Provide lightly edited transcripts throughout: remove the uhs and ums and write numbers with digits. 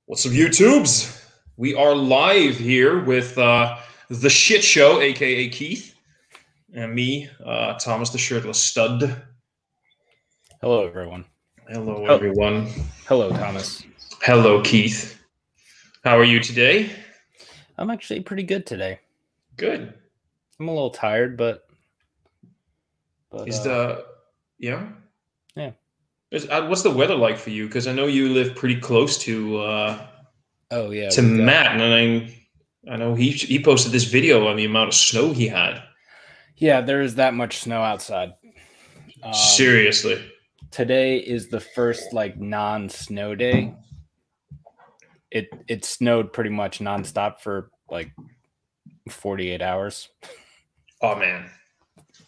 What's up, YouTubes? We are live here with the Shit Show, aka Keith, and me, Thomas the Shirtless Stud. Hello, everyone. Hello, everyone. Hello, Thomas. Hello, Keith. How are you today? I'm actually pretty good today. Good. I'm a little tired, but Is yeah? Yeah. What's the weather like for you? Because I know you live pretty close to oh yeah, to Matt, and I know he posted this video on the amount of snow he had. Yeah, there is that much snow outside. Seriously. Today is the first non-snow day. It snowed pretty much nonstop for 48 hours. Oh man.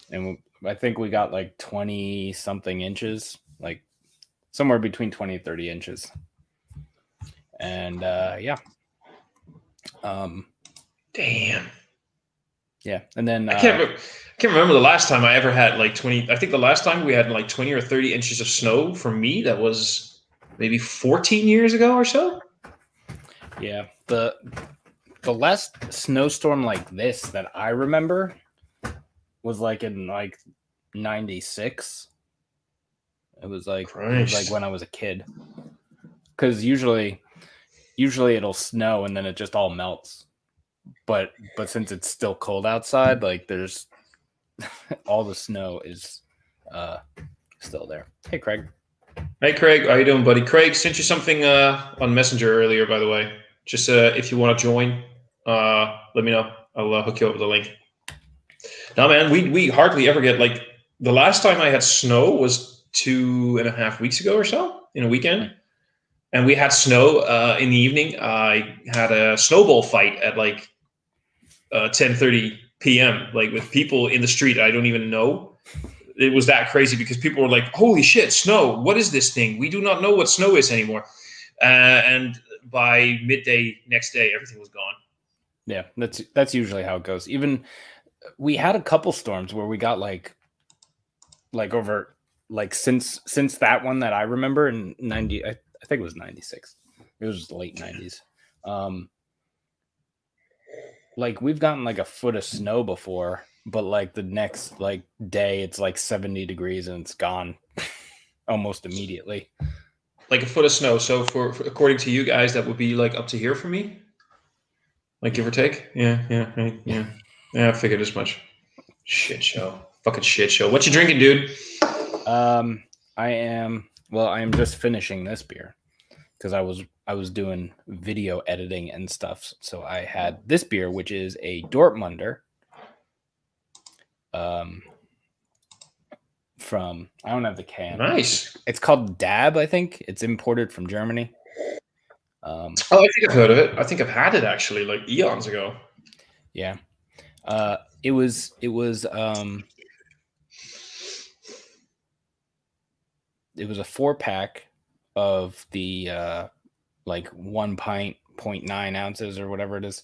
And I think we got 20 something inches, somewhere between 20 and 30 inches. And yeah. Damn. Yeah, and then I can't remember the last time I ever had 20. I think the last time we had 20 or 30 inches of snow for me, that was maybe 14 years ago or so. Yeah, the last snowstorm like this that I remember was in 96. It was when I was a kid. Because usually it'll snow and then it just all melts. But since it's still cold outside, there's all the snow is still there. Hey, Craig. Hey, Craig. How you doing, buddy? Craig sent you something on Messenger earlier, by the way. Just if you want to join, let me know. I'll hook you up with a link. No, man, we hardly ever get the last time I had snow was 2.5 weeks ago or so in a weekend. And we had snow in the evening. I had a snowball fight at 10:30 p.m. with people in the street I don't even know. It was that crazy because people were like, "Holy shit, snow! What is this thing? We do not know what snow is anymore." And by midday next day, everything was gone. Yeah, that's usually how it goes. Even we had a couple storms where we got over since that one that I remember in 90. I think it was 96. It was late 90s. We've gotten a foot of snow before, but the next day it's 70 degrees and it's gone almost immediately. A foot of snow. So for according to you guys, that would be up to here for me, give or take. Yeah. I figured as much. Shit show. Fucking shit show. What you drinking, dude? I am just finishing this beer because I was doing video editing and stuff. So I had this beer, which is a Dortmunder. From I don't have the can. Nice. It's called Dab. I think it's imported from Germany. I think I've heard of it. I think I've had it actually eons ago. Yeah. It was a 4-pack of the 1 pint, 0.9 ounces or whatever it is,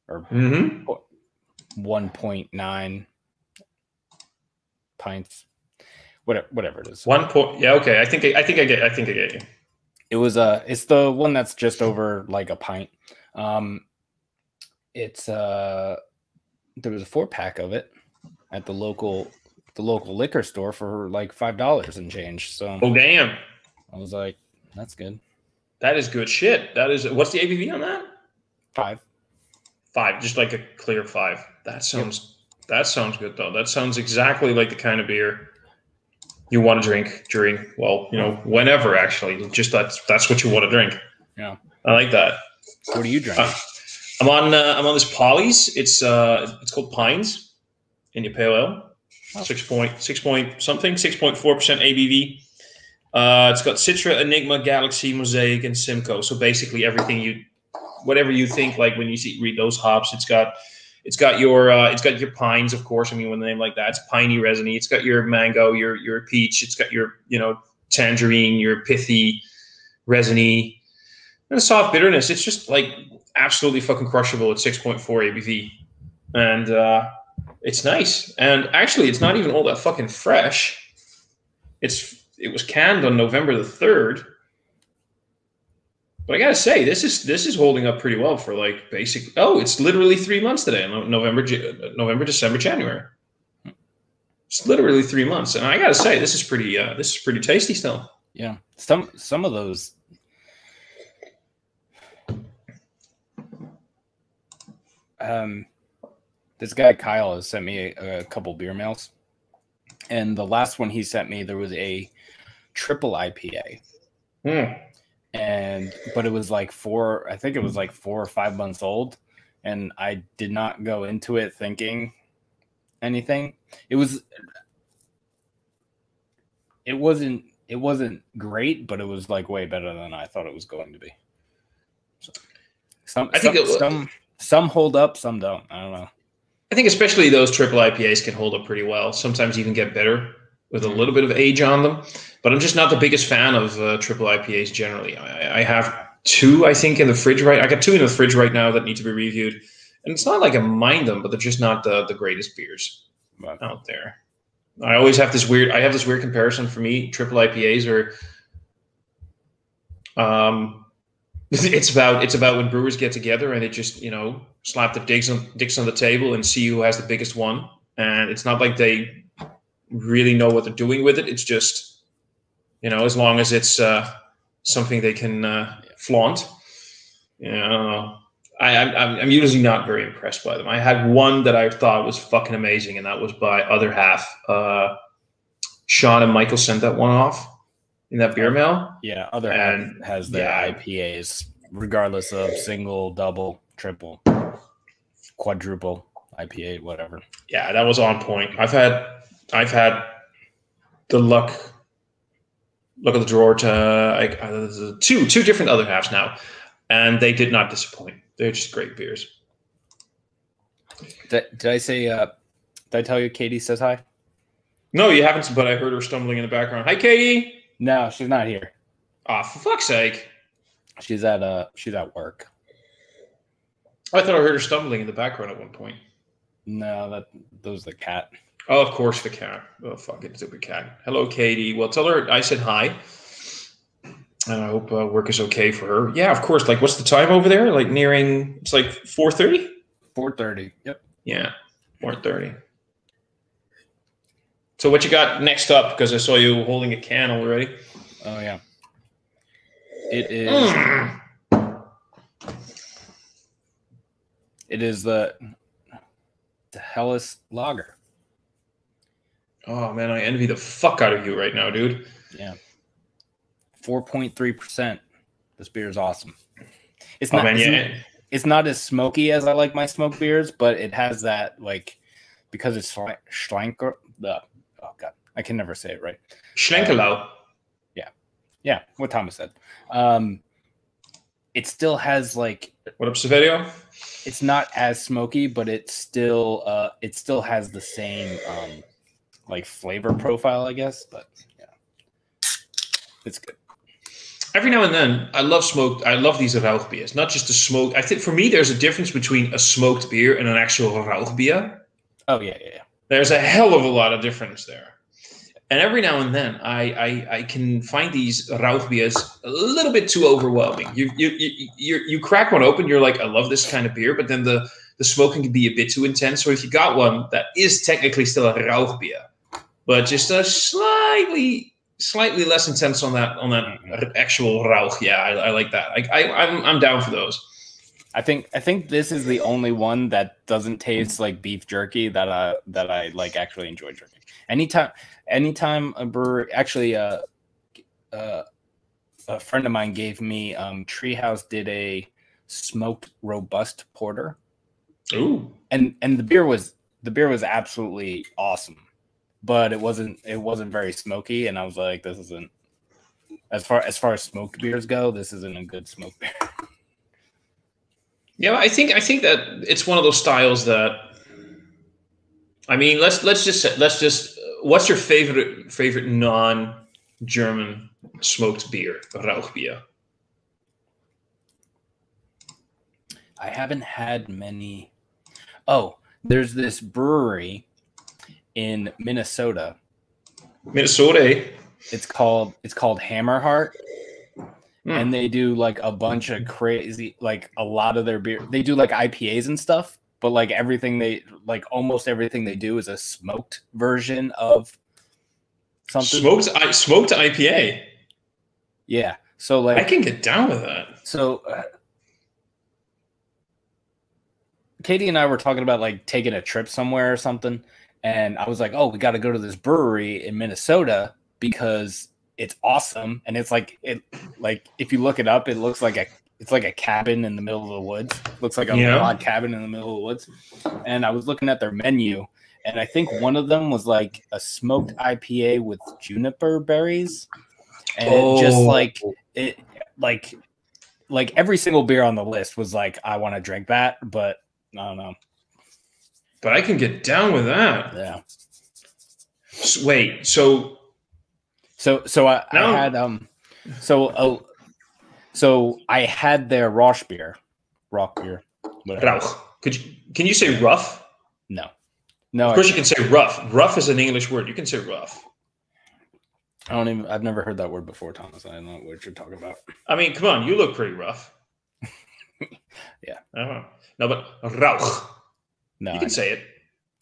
or 1.9 pints, whatever it is. 1 point. Yeah. Okay. I think I get you. It was it's the one that's just over a pint. It's there was a 4-pack of it at the local liquor store for $5 and change. So oh damn, I was like, that's good. That is good shit. That is. What's the ABV on that? 5, just a clear 5. That sounds good though. That sounds exactly like the kind of beer you want to drink during whenever actually. Just that's what you want to drink. Yeah, I like that. What are you drinking? I'm on this Polly's. It's called Pines in your pale ale. 6.4% ABV. It's got Citra, Enigma, Galaxy, Mosaic, and Simcoe. So basically everything whatever you think when you read those hops, it's got your pines, of course. I mean, when the name like that, it's piney, resiny. It's got your mango, your peach. It's got your tangerine, your pithy, resiny, and a soft bitterness. It's just absolutely fucking crushable at 6.4 ABV, and it's nice. And actually, it's not even all that fucking fresh. It was canned on November the 3rd, But I gotta say, this is holding up pretty well for like basic. Oh, it's literally 3 months today. November, December, January. It's literally 3 months, and I gotta say, this is pretty tasty still. Yeah, some of those. This guy Kyle has sent me a couple beer mails, and the last one he sent me, there was a triple IPA, but it was like I think it was like 4 or 5 months old, and I did not go into it thinking anything. It wasn't great, but it was like way better than I thought it was going to be. So, some hold up, some don't. I don't know. I think especially those triple IPAs can hold up pretty well. Sometimes even get better with a little bit of age on them. But I'm just not the biggest fan of triple IPAs generally. I have 2, I think, in the fridge I got 2 in the fridge right now that need to be reviewed. And it's not like I mind them, but they're just not the greatest beers out there. I always have this weird comparison for me. Triple IPAs are it's about when brewers get together and they just, slap the dicks on the table and see who has the biggest one. And it's not like they really know what they're doing with it. It's just, as long as it's something they can flaunt. I'm usually not very impressed by them. I had one that I thought was fucking amazing, and that was by Other Half. Sean and Michael sent that one off in that beer mail. Yeah, Other Half has their IPAs, regardless of single, double, triple, quadruple IPA, whatever. Yeah, that was on point. I've had the luck of the drawer to two different Other Halves now, and they did not disappoint. They're just great beers. Did I say? Did I tell you Katie says hi? No, you haven't. But I heard her stumbling in the background. Hi, Katie. No, she's not here. Ah, for fuck's sake. She's at work. I thought I heard her stumbling in the background at one point. No, that was the cat. Oh, of course, the cat. Oh, fucking stupid cat. Hello, Katie. Well, tell her I said hi. And I hope work is okay for her. Yeah, of course. Like, what's the time over there? Like it's like 4:30? 4:30. Yep. Yeah, 4:30. So what you got next up? Because I saw you holding a can already. Oh, yeah. It is... It is the Helles Lager. Oh, man, I envy the fuck out of you right now, dude. Yeah. 4.3%. This beer is awesome. It's not as smoky as I like my smoked beers, but it has that, like, because it's Schlenker. Oh god, I can never say it right. Schlenkerlau. Yeah. What Thomas said. It still has like. What up, Saverio? It's not as smoky, but it still has the same like flavor profile, I guess. But yeah, it's good. Every now and then, I love these rauchbiers. Not just the smoke. I think for me, there's a difference between a smoked beer and an actual rauchbier. Oh yeah. There's a hell of a lot of difference there. And every now and then, I can find these rauchbiers a little bit too overwhelming. You crack one open, you're like, I love this kind of beer, but then the smoking can be a bit too intense. So if you got one that is technically still a rauchbier, but just a slightly less intense on that actual rauch, yeah, I like that. I'm down for those. I think this is the only one that doesn't taste like beef jerky that I like actually enjoy drinking. Anytime a brewery, actually a friend of mine gave me Treehouse did a smoked robust porter. Ooh. And the beer was absolutely awesome, but it wasn't very smoky, and I was like, this isn't as far as smoked beers go, this isn't a good smoked beer. Yeah, I think that it's one of those styles that, I mean, let's just what's your favorite non-German smoked beer, Rauchbier? I haven't had many. Oh, there's this brewery in Minnesota. Minnesota. It's called Hammerheart, and they do like a bunch of crazy, like a lot of their beer. They do like IPAs and stuff, but like almost everything they do is a smoked version of something. Smoked IPA. Yeah. So like I can get down with that. So Katie and I were talking about like taking a trip somewhere or something, and I was like, "Oh, we got to go to this brewery in Minnesota because it's awesome." And it's like if you look it up, it's like a cabin in the middle of the woods. It looks like a log cabin in the middle of the woods. And I was looking at their menu, and I think one of them was like a smoked IPA with juniper berries, and it just like every single beer on the list was like, I want to drink that, but I don't know. But I can get down with that. Yeah. Wait, I had their rock beer. Whatever. Rauch. Can you say rough? No. Of course you can say rough. Rough is an English word. You can say rough. I've never heard that word before, Thomas. I don't know what you're talking about. I mean, come on, you look pretty rough. Yeah. No, but rauch. No, you can say it.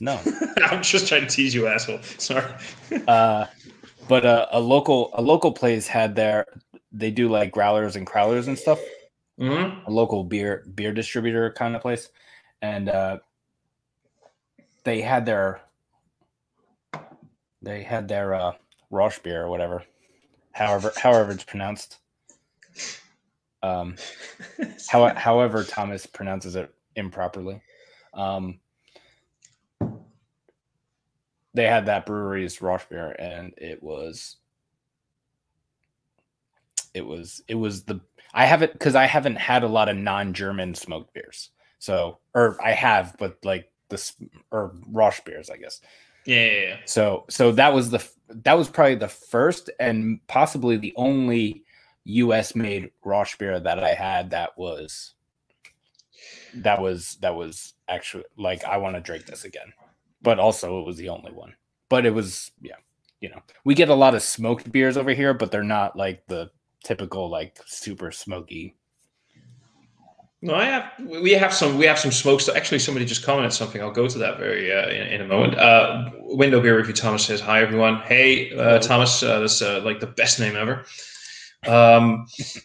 No. I'm just trying to tease you, asshole. Sorry. But a local place had they do like growlers and crowlers and stuff. Mm-hmm. A local beer distributor kind of place, and they had their Rosh beer or whatever, however it's pronounced. However Thomas pronounces it improperly. They had that brewery's Rosh beer, and it was I haven't had a lot of non-German smoked beers. So, or I have, but like Rosh beers, I guess. Yeah. So that was probably the first and possibly the only U.S. made Rosh beer that I had that was actually like, I want to drink this again. But also it was the only one. But it was, we get a lot of smoked beers over here, but they're not like the typical like super smoky. No, we have some smokes. Actually, somebody just commented something. I'll go to that in a moment. Window Beer Review Thomas says, "Hi everyone." Hey Thomas, that's like the best name ever.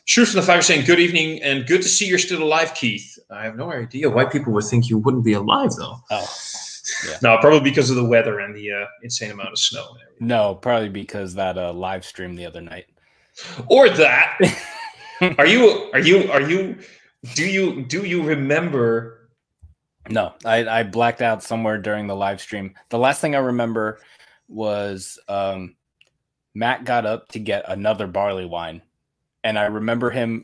Shoot from the Fire saying, "Good evening and good to see you're still alive, Keith." I have no idea why people would think you wouldn't be alive though. Oh, yeah. No, probably because of the weather and the insane amount of snow. No, probably because that live stream the other night. Or that. Do you remember? No, I blacked out somewhere during the live stream. The last thing I remember was Matt got up to get another barley wine, and I remember him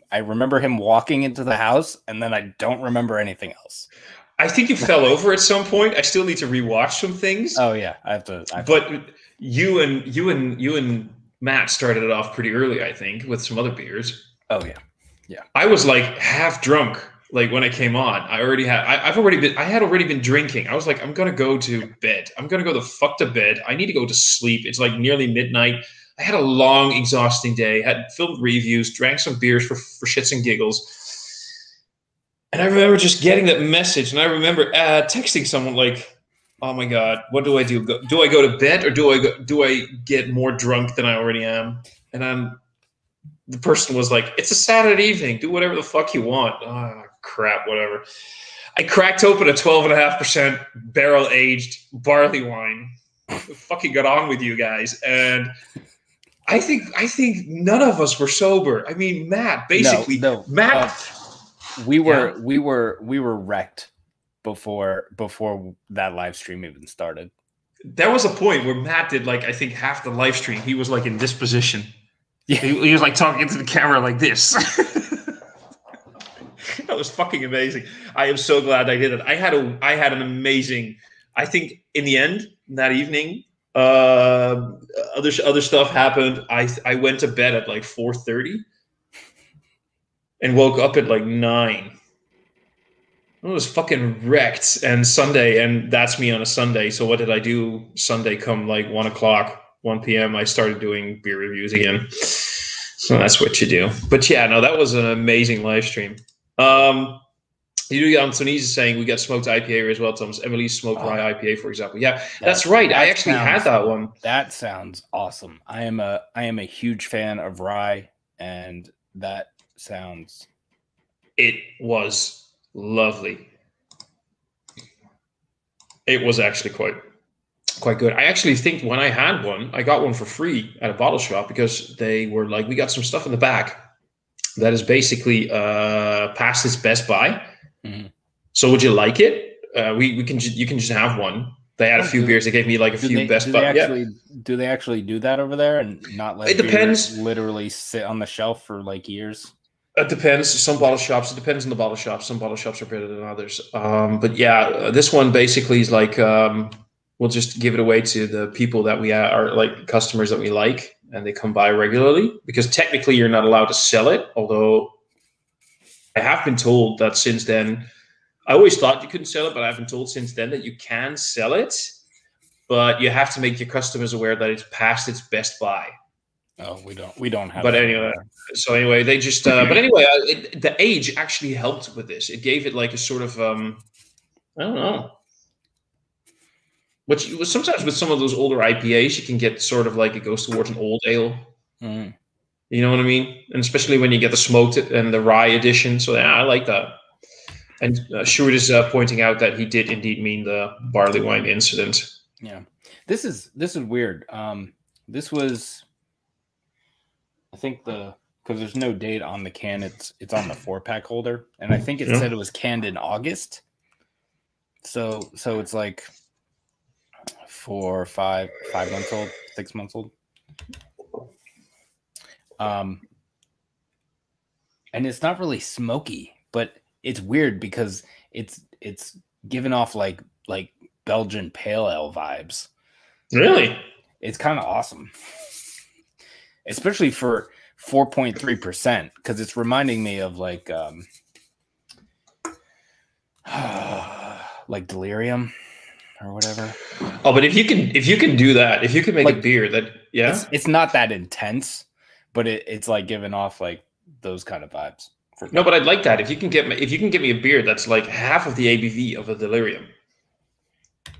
walking into the house, and then I don't remember anything else. I think you fell over at some point. I still need to rewatch some things. Oh yeah, I have to. But you and Matt started it off pretty early, I think, with some other beers. Oh yeah. Yeah. I was like half drunk. Like when I came on, I had already been drinking. I was like, I'm going to go to bed. I'm going to go the fuck to bed. I need to go to sleep. It's like nearly midnight. I had a long, exhausting day, had filmed reviews, drank some beers for shits and giggles. And I remember just getting that message. And I remember texting someone like, oh my God, what do I do? Do I go to bed or do I get more drunk than I already am? And the person was like, it's a Saturday evening. Do whatever the fuck you want. Oh, crap, whatever. I cracked open a 12.5% barrel-aged barley wine. Fucking got on with you guys. And I think none of us were sober. I mean, Matt, basically. No. Matt. We were wrecked before that live stream even started. There was a point where Matt did like, I think half the live stream. He was like in this position. Yeah. He was like talking into the camera like this. That was fucking amazing. I am so glad I did it. I had an amazing. I think in the end that evening, other stuff happened. I went to bed at like 4:30, and woke up at like 9. I was fucking wrecked. And Sunday, and that's me on a Sunday. So what did I do Sunday? Come like 1 p.m. I started doing beer reviews again. So that's what you do. But yeah, no, that was an amazing live stream. Anthony's is saying we got smoked IPA as well, Thomas. Emily's smoked rye IPA, for example. Yeah, that's right. I actually had that one. That sounds awesome. I am a huge fan of rye, and that sounds. It was lovely. It was actually quite good. I actually think when I had one, I got one for free at a bottle shop because they were like, we got some stuff in the back that is basically past its best by. Mm-hmm. So would you like it? You can just have one. They had a few beers. They gave me like a few best by. Do they actually do that over there and not let it depends. Literally sit on the shelf for like years? It depends. Some bottle shops. It depends on the bottle shop. Some bottle shops are better than others. But yeah, this one basically is like we'll just give it away to the people that we are like customers that we like, and they come by regularly. Because technically, you're not allowed to sell it. Although I have been told that since then, I always thought you couldn't sell it, but I've been told since then that you can sell it, but you have to make your customers aware that it's past its best buy. Oh, we don't have. But anyway, they just. But anyway, the age actually helped with this. It gave it like a sort of I don't know. Which sometimes with some of those older IPAs, you can get sort of like it goes towards an old ale. Mm. You know what I mean? And especially when you get the smoked and the rye edition. So yeah, I like that. And Sjoerd is pointing out that he did indeed mean the barley wine incident. Yeah, this is weird. This was, I think because there's no date on the can. It's on the 4-pack holder, and I think it said it was canned in August. So it's like 4 or 5 months old, 6 months old. And it's not really smoky, but it's weird because it's giving off like Belgian pale ale vibes. Really? It's kind of awesome. Especially for 4.3%, because it's reminding me of like delirium or whatever. Oh, but if you can do that, if you can make like, a beer that it's not that intense, but it's like giving off like those kind of vibes. No, but I'd like that. If you can get me a beer that's like half of the ABV of a delirium.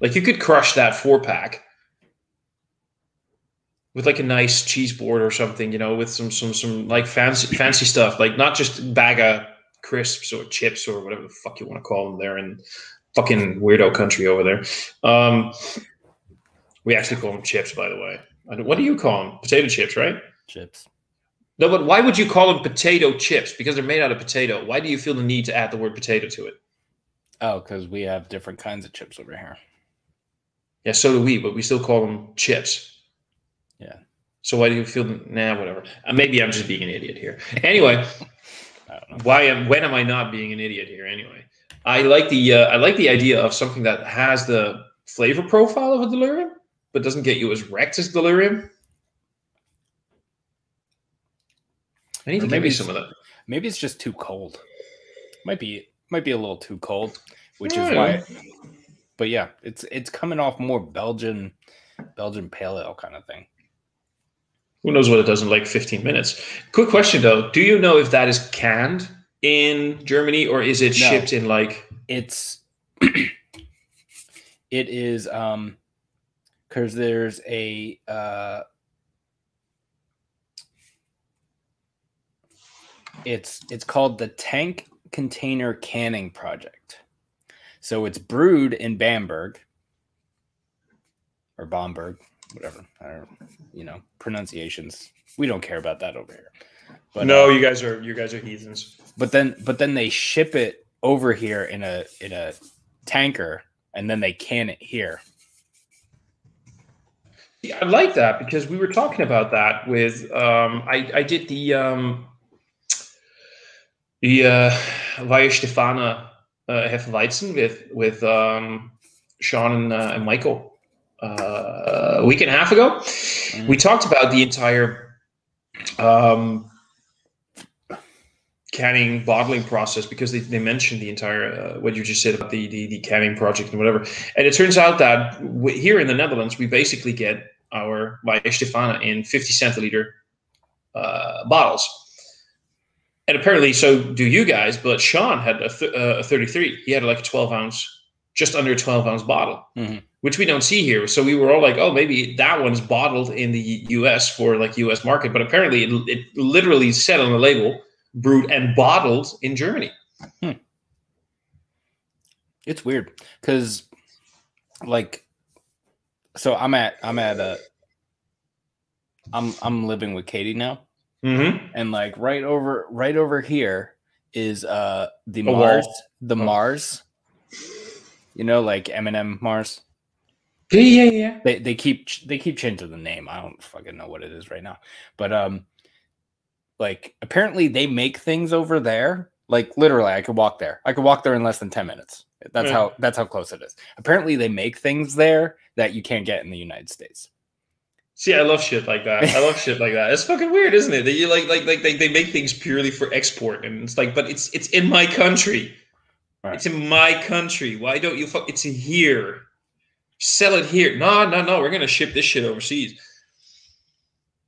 Like you could crush that 4-pack with like a nice cheese board or something, with some like fancy stuff, like not just bag of crisps or chips or whatever the fuck you want to call them there in fucking weirdo country over there. We actually call them chips, by the way. What do you call them? Potato chips, right? Chips. No, but why would you call them potato chips? Because they're made out of potato. Why do you feel the need to add the word potato to it? Oh, because we have different kinds of chips over here. Yeah, so do we, but we still call them chips. Yeah. So why do you feel? Nah, whatever. Maybe I'm just being an idiot here. Anyway, when am I not being an idiot here? Anyway, I like the idea of something that has the flavor profile of a delirium, but doesn't get you as wrecked as delirium. I need to give me some of that. Maybe it's just too cold. Might be a little too cold, which is why. But yeah, it's coming off more Belgian pale ale kind of thing. Who knows what it does in like 15 minutes? Quick question though: do you know if that is canned in Germany or is it shipped in like? It is because there's a. It's called the Tank Container Canning Project. So it's brewed in Bamberg or Bamberg, whatever. Pronunciations. We don't care about that over here. But no, you guys are heathens. But then they ship it over here in a tanker and then they can it here. Yeah, I like that because we were talking about that with I did the Weihe Stefana Hefeweizen with Sean and Michael a week and a half ago. We talked about the entire canning bottling process because they mentioned the entire what you just said about the canning project and whatever. And it turns out that here in the Netherlands we basically get our Weihe Stefana in 50 centiliter bottles. And apparently, so do you guys. But Sean had a 33. He had like a 12-ounce, just under a 12-ounce bottle, which we don't see here. So we were all like, oh, maybe that one's bottled in the U.S. for like U.S. market. But apparently, it literally said on the label, brewed and bottled in Germany. It's weird because, like, so I'm living with Katie now, and like right over here is the Mars, Mars, you know, like M&M Mars. Yeah. They keep changing the name. I don't fucking know what it is right now, but like apparently they make things over there. Like literally, I could walk there. I could walk there in less than 10 minutes. That's how close it is. Apparently, they make things there that you can't get in the United States. See, I love shit like that. I love shit like that. It's fucking weird, isn't it? That you like they make things purely for export, and it's like, but it's in my country. Right. It's in my country. Why don't you fuck? It's here. Sell it here. No. We're gonna ship this shit overseas.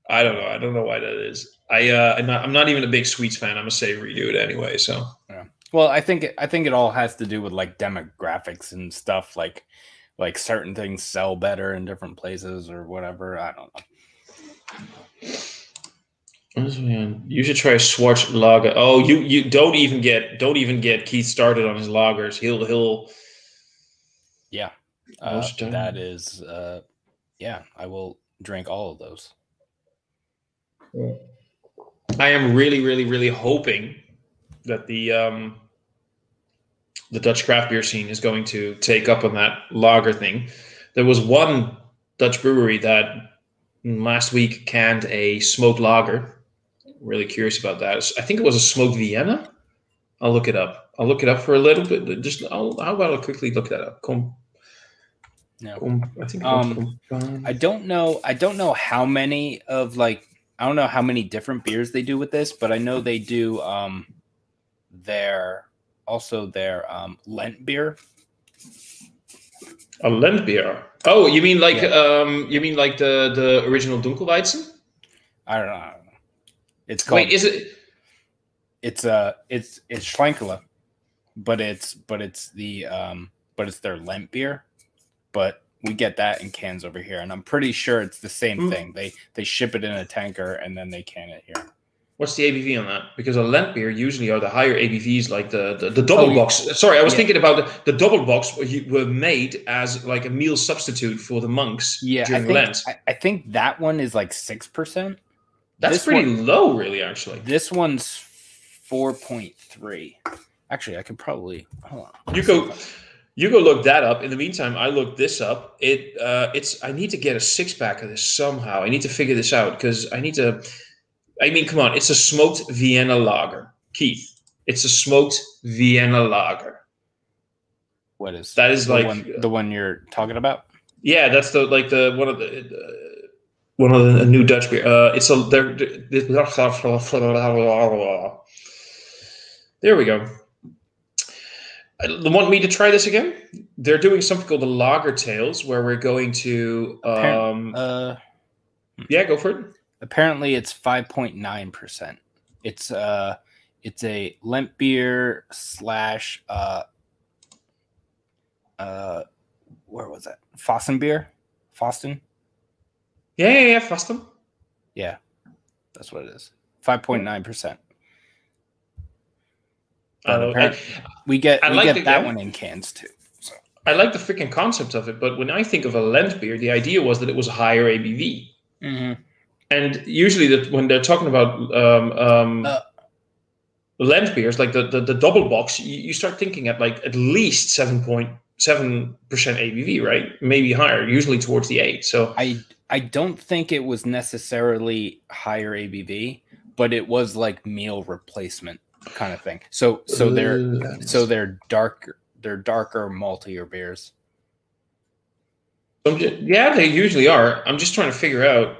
I don't know. I don't know why that is. I'm not even a big sweets fan. I'm a savory dude anyway. So yeah. Well, I think it all has to do with like demographics and stuff. Like certain things sell better in different places or whatever. I don't know. You should try Schwarz Lager. Oh, you don't even get Keith started on his lagers. He'll. Yeah, that is. Yeah, I will drink all of those. I am really, really, really hoping that the Dutch craft beer scene is going to take up on that lager thing. There was one Dutch brewery that last week canned a smoked lager. Really curious about that. I think it was a smoked Vienna. I'll look it up. I'll look it up for a little bit. How about I quickly look that up? I think I don't know how many of like. I don't know how many different beers they do with this, but I know they do their Lent beer. A Lent beer. Oh, you mean like the original Dunkelweizen? I don't know. It's called. Wait, is it? It's Schlenkerla, but it's their Lent beer, but we get that in cans over here, and I'm pretty sure it's the same thing. They ship it in a tanker and then they can it here. What's the ABV on that? Because a Lent beer usually are the higher ABVs, like the double box. Sorry, I was thinking about the double box were made as like a meal substitute for the monks during Lent. I think that one is like 6%. That's pretty low, really. Actually, this one's 4.3. Actually, I could probably hold on. You go look that up. In the meantime, I looked this up. I need to get a 6-pack of this somehow. I need to figure this out because I need to. I mean, come on! It's a smoked Vienna lager, Keith. It's a smoked Vienna lager. What is that? Is the one you're talking about? Yeah, that's the one of the new Dutch beer. There we go. Want me to try this again? They're doing something called the Lager Tales, where we're going to. Yeah, go for it. Apparently, it's 5.9%. It's a Lent beer / where was that? Fossen beer? Fosten? Yeah, Fosten. Yeah, that's what it is. 5.9%. We get that one in cans too. So. I like the freaking concept of it, but when I think of a Lent beer, the idea was that it was a higher ABV. Mm-hmm. And usually, when they're talking about Lent beers, like the double box, you start thinking at least 7.7% ABV, right? Maybe higher, usually towards the 8. So I don't think it was necessarily higher ABV, but it was like meal replacement kind of thing. So they're darker, maltier beers. Yeah, they usually are. I'm just trying to figure out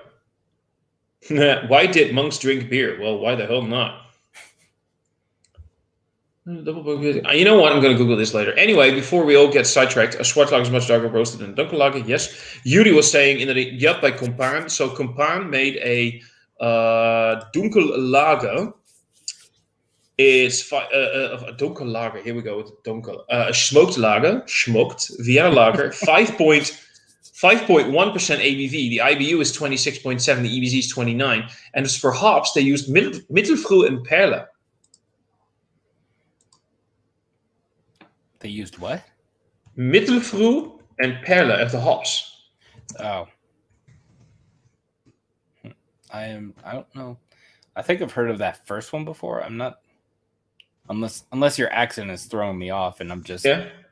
why did monks drink beer? Well, why the hell not? You know what? I'm going to Google this later. Anyway, before we all get sidetracked, a Schwarz Lager is much darker roasted than a Dunkel Lager. Yes. Yuri was saying in the yup by Compaan. So Compaan made a Dunkel Lager. It's a Dunkel Lager. Here we go with Dunkel. A smoked lager, smoked Vienna Lager, 5.1% ABV. The IBU is 26.7. The EBZ is 29. And as for hops, they used Mittelfrüh and Perle. They used what? Mittelfrüh and Perle as the hops. Oh. I don't know. I think I've heard of that first one before. I'm not, unless your accent is throwing me off, and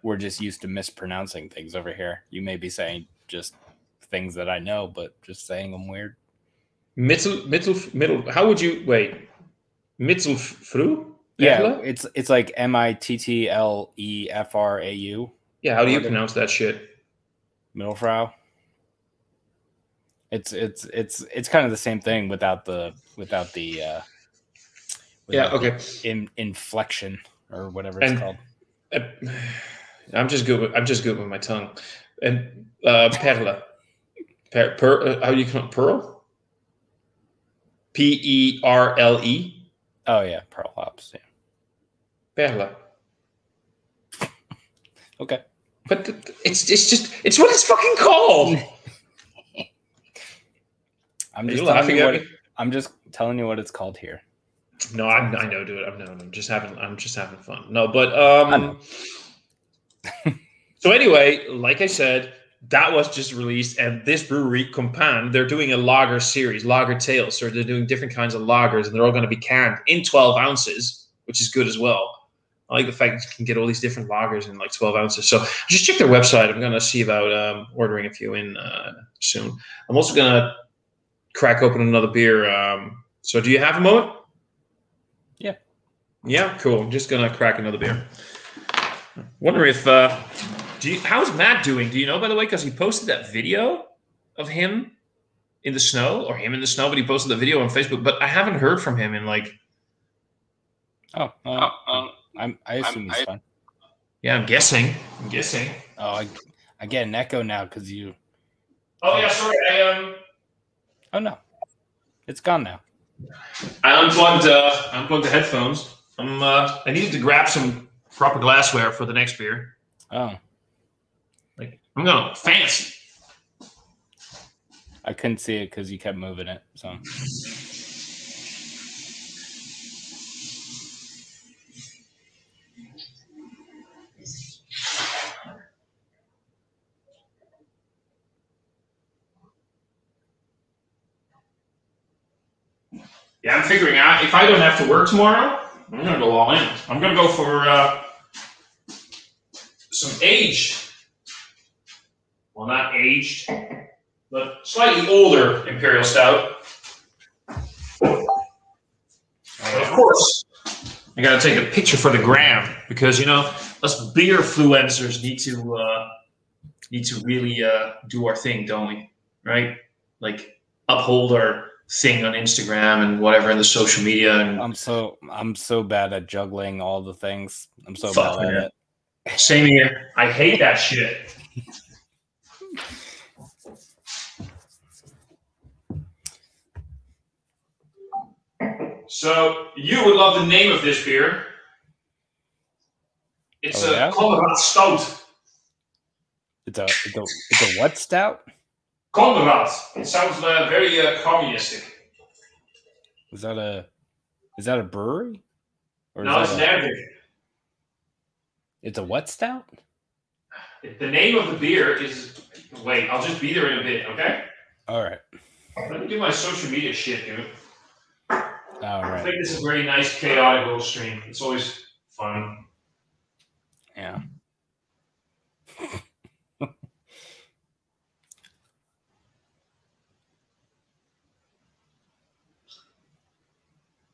we're just used to mispronouncing things over here. You may be saying just things that I know, but just saying them weird. Middle. How would you wait? Mittelfrüh? Yeah, it's like Mittlefrau. Yeah, how do you pronounce that shit? Mittelfrau. It's kind of the same thing without the inflection or whatever it's called. I'm just good with my tongue. And Perle. How do you call it? Pearl? Perle. Oh yeah, pearl hops. Yeah. Perle. Okay. But it's what it's fucking called. I'm just telling you what it's called here. No, I know, dude. I'm just having fun. No, but so anyway, like I said, that was just released, and this brewery, Compan, they're doing a lager series, lager tales. So they're doing different kinds of lagers, and they're all going to be canned in 12 ounces, which is good as well. I like the fact that you can get all these different lagers in like 12 ounces. So just check their website. I'm going to see about ordering a few in soon. I'm also going to crack open another beer. So do you have a moment? Yeah. Yeah, cool. I'm just going to crack another beer. Wonder if how's Matt doing? Do you know, by the way, because he posted that video of him in the snow, or him in the snow, but he posted the video on Facebook, but I haven't heard from him in like I assume he's fine. Yeah, I'm guessing. Oh, I get an echo now because you. Oh yeah, sorry. Oh no, it's gone now. I unplugged the headphones. I needed to grab some proper glassware for the next beer. Oh. Like I'm going fancy. I couldn't see it because you kept moving it. So. Yeah, I'm figuring out if I don't have to work tomorrow, I'm gonna go all in. I'm gonna go for some aged, well, not aged, but slightly older Imperial Stout. But of course, I gotta take a picture for the gram because us beer influencers need to really do our thing, don't we? Right? Like uphold our thing on Instagram and whatever in the social media. And I'm so bad at juggling all the things. I'm so bad at it. Same here. I hate that shit. So you would love the name of this beer. It's a Hammerheart Stout. It's a what stout? Hammerheart. It sounds very communistic. Is that a brewery? Or no, it's Lavik. It's a what stout? The name of the beer is. Wait, I'll just be there in a bit, okay? All right. Let me do my social media shit, dude. All right. I think this is a very nice, chaotic little stream. It's always fun. Yeah.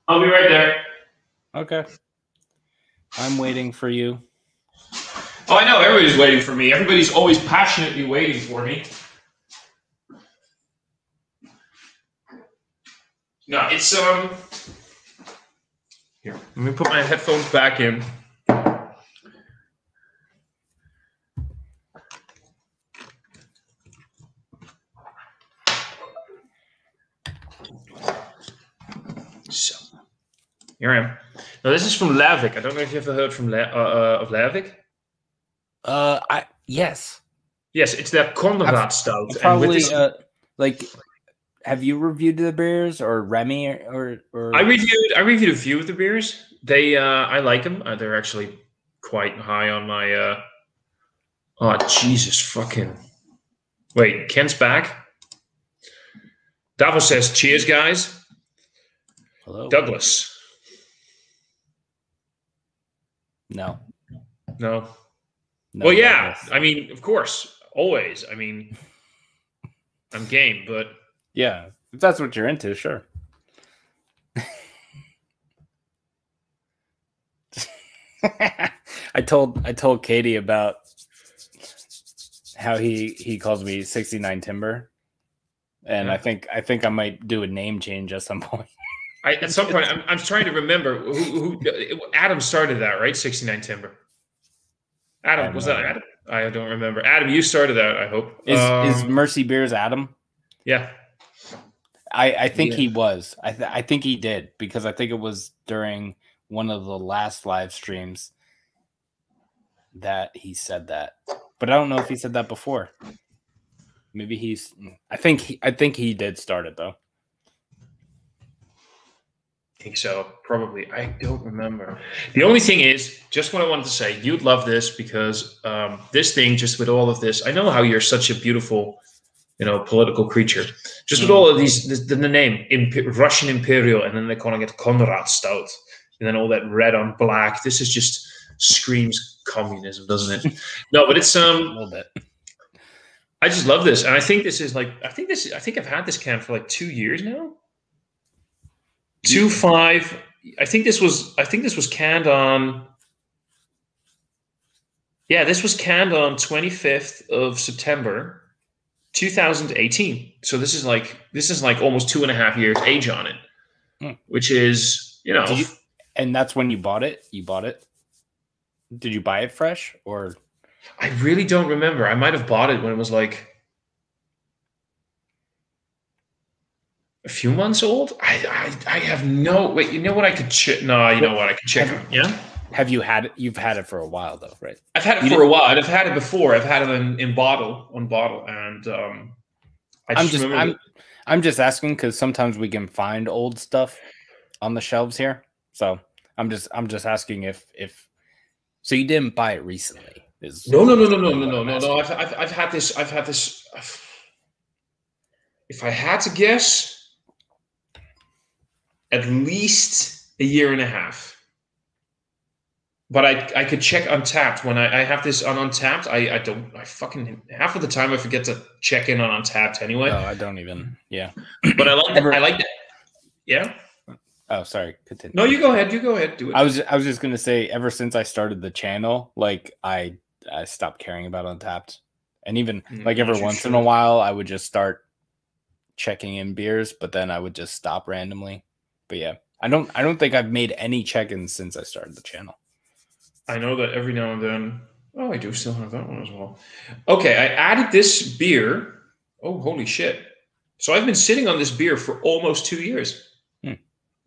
I'll be right there. Okay. I'm waiting for you. Oh, I know. Everybody's waiting for me. Everybody's always passionately waiting for me. No, it's here. Let me put my headphones back in. Here I am. Now this is from Lavik. I don't know if you ever heard from of Lavik. Yes. Yes, it's their Conrad stout. Probably like, have you reviewed the beers or Remy or? I reviewed a few of the beers. They I like them. They're actually quite high on my. Oh Jesus fucking! Wait, Ken's back. Davos says, "Cheers, guys." Hello, Douglas. No. Well, yeah. Douglas. I mean, of course, always. I mean, I'm game, but yeah, if that's what you're into, sure. I told Katie about how he calls me 69 Timber, and yeah. I think I might do a name change at some point. At some point, I'm trying to remember who Adam started that, right? 69 Timber. Adam, was that Adam? I don't remember. Adam, you started that, I hope. Is Mercy Beers Adam? Yeah. I think he was. I think he did, because I think it was during one of the last live streams that he said that. But I don't know if he said that before. Maybe he's. I think he did start it though. I think so, probably. I don't remember. The only thing is, just what I wanted to say, you'd love this because this thing, just with all of this, I know how you're such a beautiful, political creature. Just with all of these, the name, Russian Imperial, and then they're calling it Konrad Stout, and then all that red on black. This is just screams communism, doesn't it? No, but it's a little bit. I just love this, and I think this is like I think I've had this can for like 2 years now. 2.5. I think this was canned on. Yeah, this was canned on 25th of September, 2018. So this is like almost 2.5 years age on it, which is and that's when you bought it. You bought it. Did you buy it fresh or? I really don't remember. I might have bought it when it was like a few months old. I have no. Wait, you know what I could check? No, you know what I could check. Yeah. Have you had it? You've had it for a while though, right? I've had it for a while. I've had it before. I've had it on bottle, and I'm just asking because sometimes we can find old stuff on the shelves here. So I'm just asking if. So you didn't buy it recently? No. I've had this. If I had to guess, at least a year and a half. But I could check Untapped when I have this on Untapped. I fucking half of the time I forget to check in on Untapped anyway. No, I don't even. Yeah. But I like that. Yeah. Oh, sorry. Continue. No, you go ahead. Do it. I was just gonna say, ever since I started the channel, like I stopped caring about Untapped, and even like every once in a while, I would just start checking in beers, but then I would just stop randomly. But yeah, I don't think I've made any check-ins since I started the channel. I know that every now and then. Oh, I do still have that one as well. Okay, I added this beer. Oh, holy shit! So I've been sitting on this beer for almost 2 years.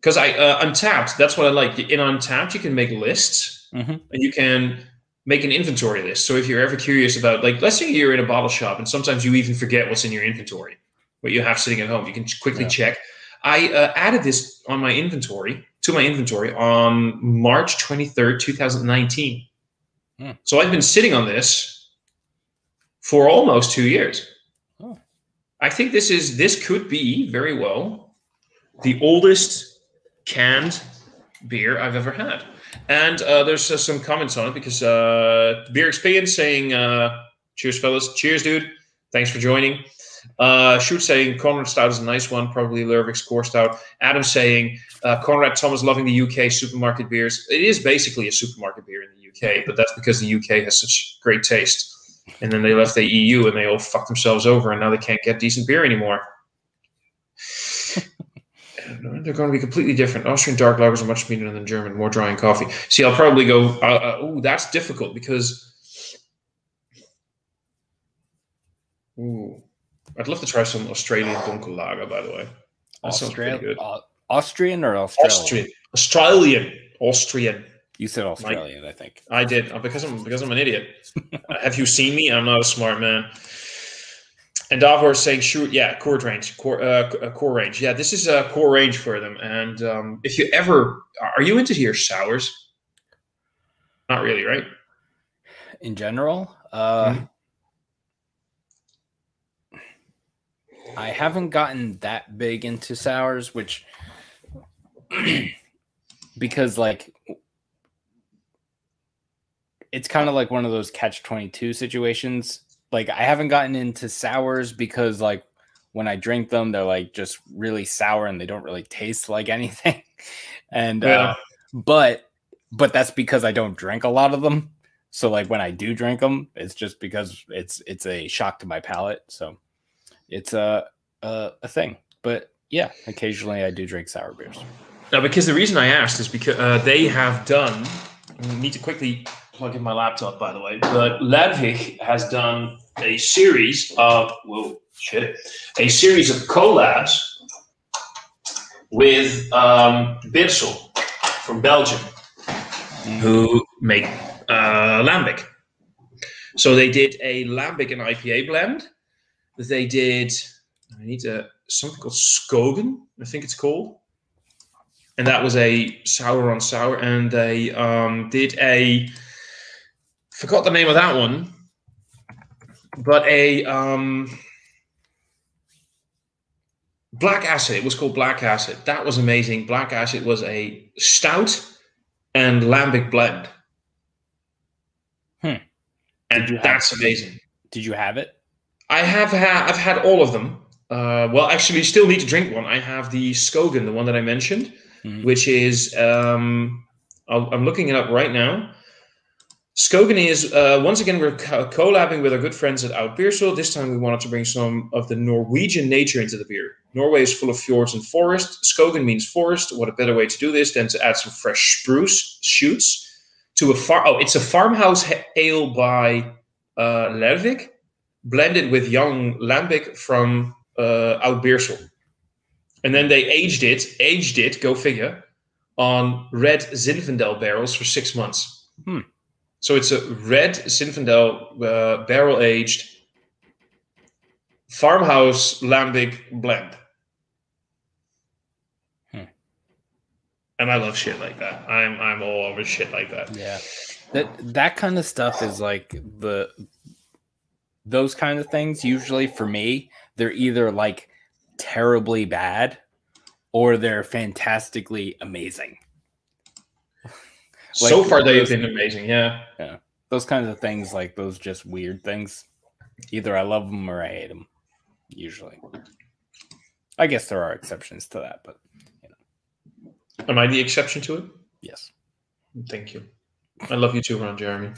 Because Untapped, that's what I like. In Untapped, you can make lists, and you can make an inventory list. So if you're ever curious about, like, let's say you're in a bottle shop, and sometimes you even forget what's in your inventory, what you have sitting at home. You can quickly check. I added this to my inventory on March 23rd, 2019. So I've been sitting on this for almost 2 years. I think this could be very well the oldest canned beer I've ever had. And there's some comments on it because Beer Experience saying, cheers, fellas. Cheers, dude. Thanks for joining. Shoot saying, Conrad Stout is a nice one, probably Lervik's Core Stout. Adam saying, Conrad Thomas loving the UK supermarket beers. It is basically a supermarket beer in the UK, but that's because the UK has such great taste. And then they left the EU and they all fucked themselves over, and now they can't get decent beer anymore. They're going to be completely different. Austrian dark lagers are much sweeter than German, more dry in coffee. See, I'll probably go, oh, that's difficult because, I'd love to try some Australian Dunkel Lager, by the way. That sounds pretty good. Austrian or Australian? Austrian. You said Australian, I think. I did because I'm an idiot. Have you seen me? I'm not a smart man. And Davor is saying, sure, yeah, core range. Yeah, this is a core range for them. And if you ever, are you into your sours? Not really, right? In general, I haven't gotten that big into sours, which because like it's kind of like one of those catch-22 situations. Like I haven't gotten into sours because like when I drink them, they're like just really sour and they don't really taste like anything. And but that's because I don't drink a lot of them. So like when I do drink them, it's just because it's a shock to my palate. So it's a thing. But yeah, occasionally I do drink sour beers. Now, because the reason I asked is because they have done. I need to quickly plug in my laptop, by the way. But Lavik has done a series of a series of collabs with Beersel from Belgium, who make lambic. So they did a lambic and IPA blend. They did. I need something called Skogen, I think it's called. And that was a sour on sour. And they did forgot the name of that one, but a Black Acid. It was called Black Acid. That was amazing. Black Acid was a stout and lambic blend. And that's amazing. Did you have it? I've had all of them. Well, actually, still need to drink one. I have the Skogen, the one that I mentioned, which is I'm looking it up right now. Skogen is once again we're collabing with our good friends at Oud Beersel. This time we wanted to bring some of the Norwegian nature into the beer. Norway is full of fjords and forest. Skogen means forest. What a better way to do this than to add some fresh spruce shoots to it's a farmhouse ale by Lavik, blended with young lambic from Oud Beersel. And then they aged it, go figure, on red Zinfandel barrels for 6 months. So it's a red Zinfandel barrel-aged farmhouse lambic blend. And I love shit like that. I'm all over shit like that. Yeah. That kind of stuff is like those kind of things, usually for me, they're either like terribly bad or they're fantastically amazing. So far they've been amazing, yeah. Yeah. Those kinds of things, like those just weird things. Either I love them or I hate them, usually. I guess there are exceptions to that, but you know. Am I the exception to it? Yes. Thank you. I love you too, Ron Jeremy.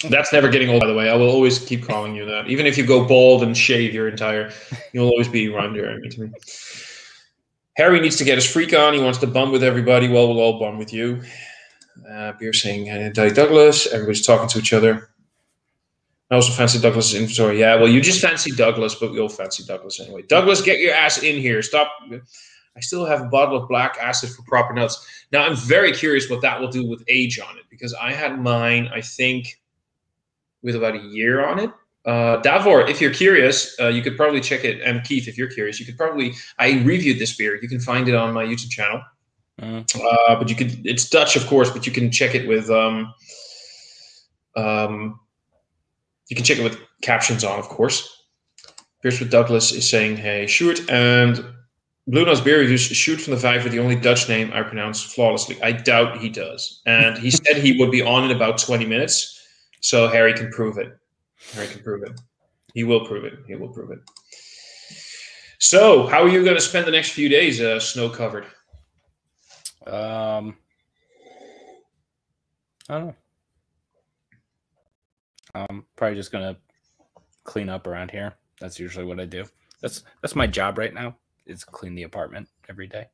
That's never getting old, by the way. I will always keep calling you that. Even if you go bald and shave your entire, you'll always be Ron Jeremy to me. Harry needs to get his freak on. He wants to bum with everybody. Well, we'll all bum with you. Beer saying Douglas. Everybody's talking to each other. I also fancy Douglas's inventory. Yeah, well, you just fancy Douglas, but we all fancy Douglas anyway. Douglas, get your ass in here. Stop. I still have a bottle of Black Acid for proper notes. Now, I'm very curious what that will do with age on it, because I had mine, I think, with about a year on it. Davor, if you're curious, you could probably check it. And Keith, if you're curious, you could probably, I reviewed this beer. You can find it on my YouTube channel. But you could, it's Dutch, of course, but you can check it with, you can check it with captions on, of course. Beers with Douglas is saying, hey, Sjoerd. And Blue Nose Beer Reviews, Sjoerd van der Vijver, the only Dutch name I pronounce flawlessly. I doubt he does. And he said he would be on in about 20 minutes. So Harry can prove it. Harry can prove it. He will prove it. He will prove it. So, how are you going to spend the next few days snow-covered? I don't know. I'm probably just going to clean up around here. That's usually what I do. That's my job right now, is clean the apartment every day.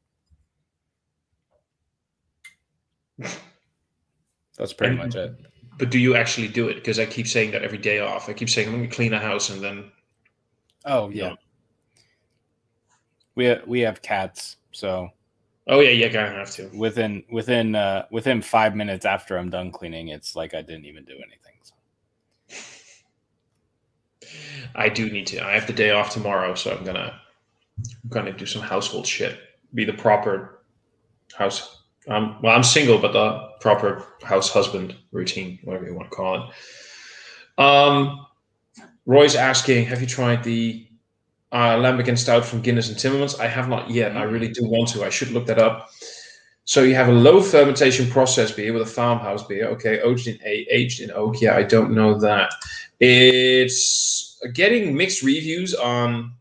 That's pretty much it. But do you actually do it? Because I keep saying that every day off. I keep saying I'm going to clean a house and then... Oh, yeah. We have cats, so Oh yeah, you're gonna have to. Within 5 minutes after I'm done cleaning, it's like I didn't even do anything. So. I do need to. I have the day off tomorrow, so I'm gonna do some household shit. Be the proper house. Well, I'm single, but the proper house husband routine, whatever you want to call it. Roy's asking, have you tried the Lambic and Stout from Guinness and Timmermans? I have not yet. I really do want to. I should look that up. So you have a low fermentation process beer with a farmhouse beer. Okay, aged in oak. Yeah, I don't know that. It's getting mixed reviews on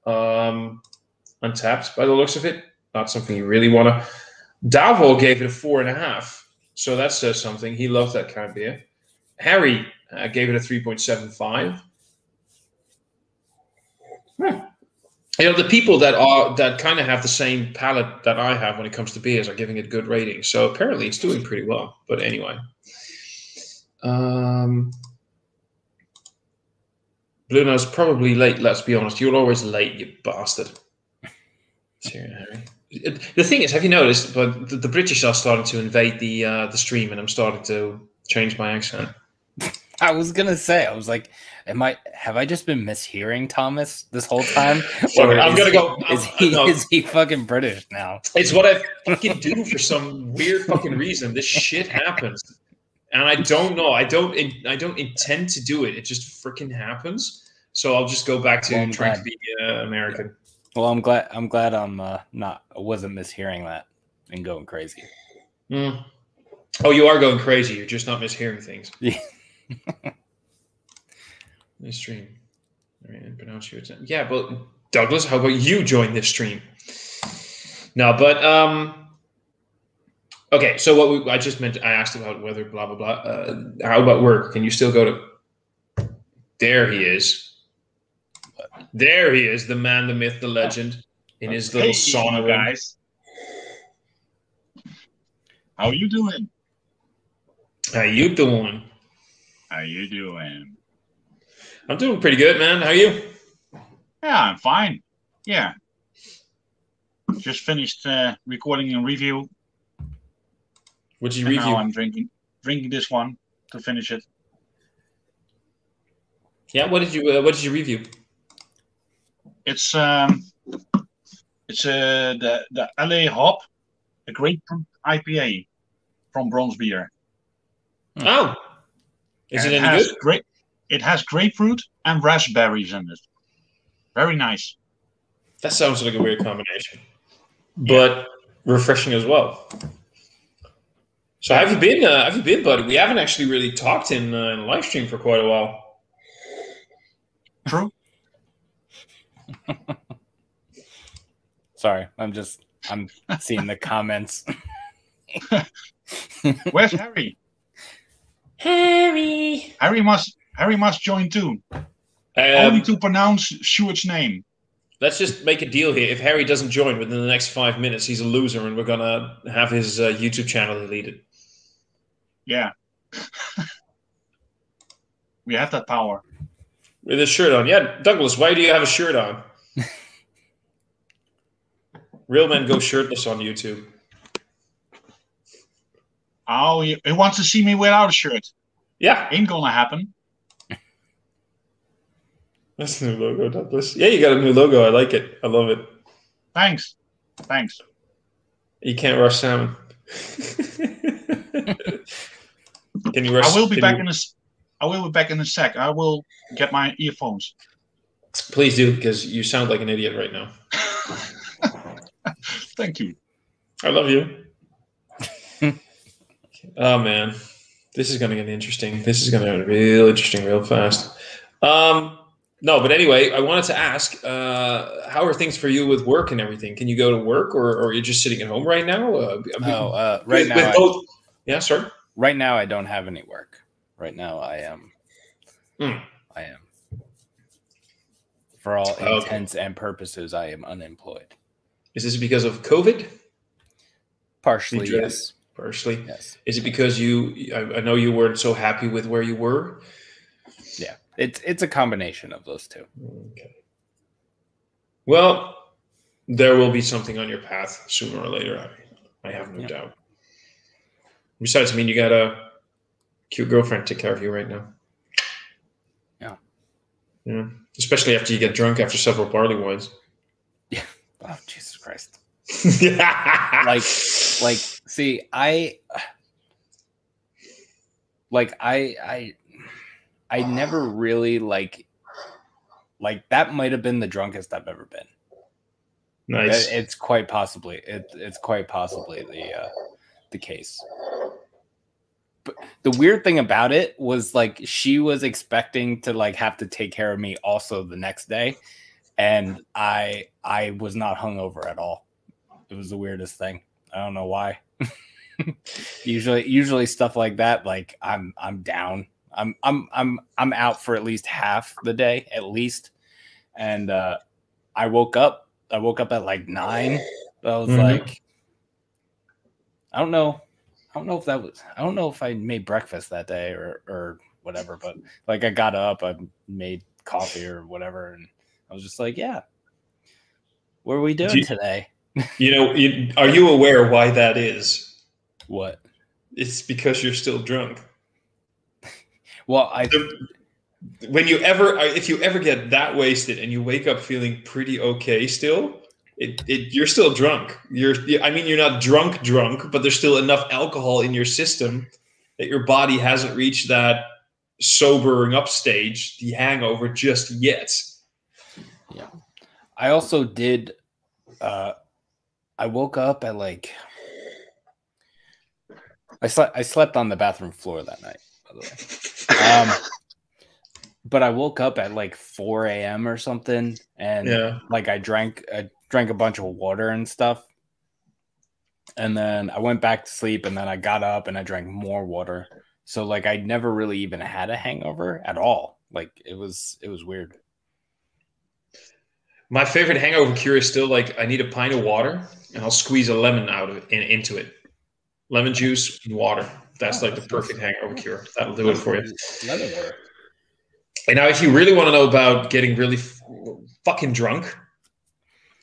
Untapped by the looks of it. Not something you really want to. Davol gave it a 4.5, so that says something. He loves that kind of beer. Harry gave it a 3.75. You know, the people that kind of have the same palate that I have when it comes to beers are giving it good ratings. So apparently it's doing pretty well. But anyway. Blue Nose probably late, let's be honest. You're always late, you bastard. Harry. The thing is, have you noticed, but the British are starting to invade the stream, and I'm starting to change my accent. I was gonna say, I was like, have I just been mishearing Thomas this whole time? Sorry, I'm gonna go. Is he fucking British now? It's what I fucking do for some weird fucking reason. This shit happens, and I don't know. I don't intend to do it. It just freaking happens. So I'll just go back to trying to be American. Well, I'm glad I wasn't mishearing that and going crazy. Mm. Oh, you are going crazy. You're just not mishearing things. Yeah. This stream. All right, and pronounce your attention. Yeah, but Douglas, how about you join this stream? No, but okay. So what I just meant, I asked about whether blah blah blah. How about work? Can you still go to? There he is. There he is, the man, the myth, the legend, in his little sauna room. Guys, how you doing? How you doing? How you doing? I'm doing pretty good, man. How are you? Yeah, I'm fine. Yeah, just finished recording a review. What did you review? Now I'm drinking this one to finish it. Yeah, what did you review? It's the LA Hop, a grapefruit IPA from Bronze Beer. Oh, is it any good? It has grapefruit and raspberries in it. Very nice. That sounds like a weird combination, but refreshing as well. So have you been, buddy? We haven't actually really talked in live stream for quite a while. True. Sorry, I'm seeing the comments. Where's Harry? Harry must join too. Only to pronounce Stuart's name. Let's just make a deal here. If Harry doesn't join within the next 5 minutes, he's a loser, and we're gonna have his YouTube channel deleted. Yeah, we have that power. With his shirt on. Yeah, Douglas, why do you have a shirt on? Real men go shirtless on YouTube. Oh, he wants to see me without a shirt. Yeah. Ain't gonna happen. That's the new logo, Douglas. Yeah, you got a new logo. I like it. I love it. Thanks. You can't rush salmon. Can you rush? I will be back in a sec. I will get my earphones. Please do, because you sound like an idiot right now. Thank you. I love you. Oh man, this is gonna get interesting. This is gonna get real interesting real fast. No, but anyway, I wanted to ask, how are things for you with work and everything? Can you go to work, or you're just sitting at home right now? Right now, yeah, sorry. Right now, I don't have any work. Right now, I am. I am. For all intents and purposes, I am unemployed. Is this because of COVID? Partially, yes. Partially, yes. Is it because I know you weren't so happy with where you were? Yeah, it's a combination of those two. Okay. Well, There will be something on your path sooner or later. I have no doubt. Besides, I mean, you got a cute girlfriend to take care of you right now. Yeah. Yeah. Especially after you get drunk after several barley wines. Yeah. Oh, Jesus Christ. like, see, I never really like that might have been the drunkest I've ever been. Nice. It's quite possibly the case. But the weird thing about it was like she was expecting to like have to take care of me also the next day, and I was not hungover at all. It was the weirdest thing. I don't know why. usually stuff like that, like I'm down. I'm out for at least half the day at least, and I woke up at like 9. I was like, I don't know if I made breakfast that day or whatever, but like I got up, I made coffee or whatever, and I was just like, yeah, what are we doing today? Are you aware why that is? What? It's because you're still drunk. Well, if you ever get that wasted and you wake up feeling pretty okay still, you're still drunk. You're not drunk, but there's still enough alcohol in your system that your body hasn't reached that sobering up stage, the hangover, just yet. Yeah. I also did. I woke up at like. I slept on the bathroom floor that night, by the way. But I woke up at like 4 a.m. or something, and like I drank a bunch of water and stuff, and then I went back to sleep, and then I got up and I drank more water. So like I never really even had a hangover at all. Like it was weird. My favorite hangover cure is still like I need a pint of water and I'll squeeze a lemon out of it and into it. Lemon juice and water. That's the perfect hangover cure. That'll do it for you. Lemon water. And now, if you really want to know about getting really fucking drunk,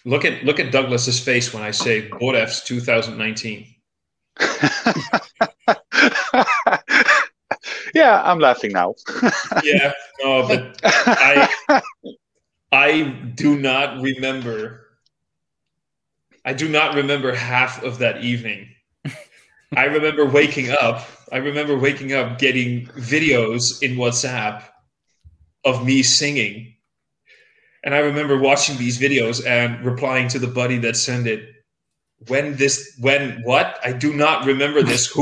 look at Douglas's face when I say Boref's 2019. Yeah, I'm laughing now. Yeah, no, but I do not remember. I do not remember half of that evening. I remember waking up. Getting videos in WhatsApp of me singing. And I remember watching these videos and replying to the buddy that sent it. When what? I do not remember this.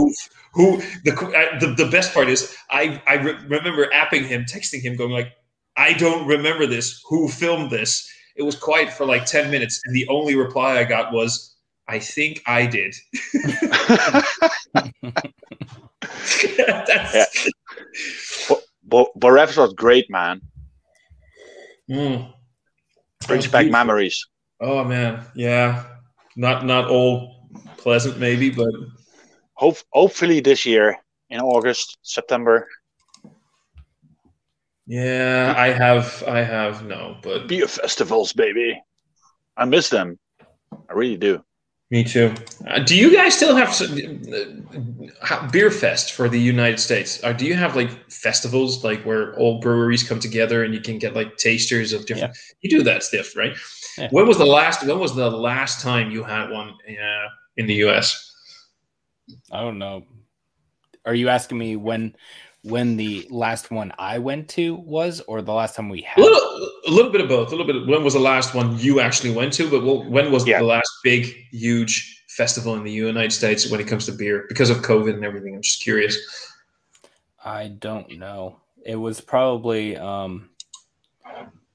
The best part is I remember apping him, texting him, going like, I don't remember this. Who filmed this? It was quiet for like 10 minutes. And the only reply I got was, I think I did. Boref's was great, man. Brings back memories. Oh man, yeah. Not all pleasant, maybe, but hopefully this year in August, September. Yeah, I have no, but beer festivals, baby. I miss them. I really do. Me too. Do you guys still have beer fest for the United States? Do you have like festivals like where all breweries come together and you can get like tasters of different? Yeah. You do that stuff, right? Yeah. When was the last time you had one in the US? I don't know. Are you asking me when the last one I went to was, or the last time we had? A little bit of both. When was the last one you actually went to? But when was the last big, huge festival in the United States when it comes to beer? Because of COVID and everything, I'm just curious. I don't know. It was probably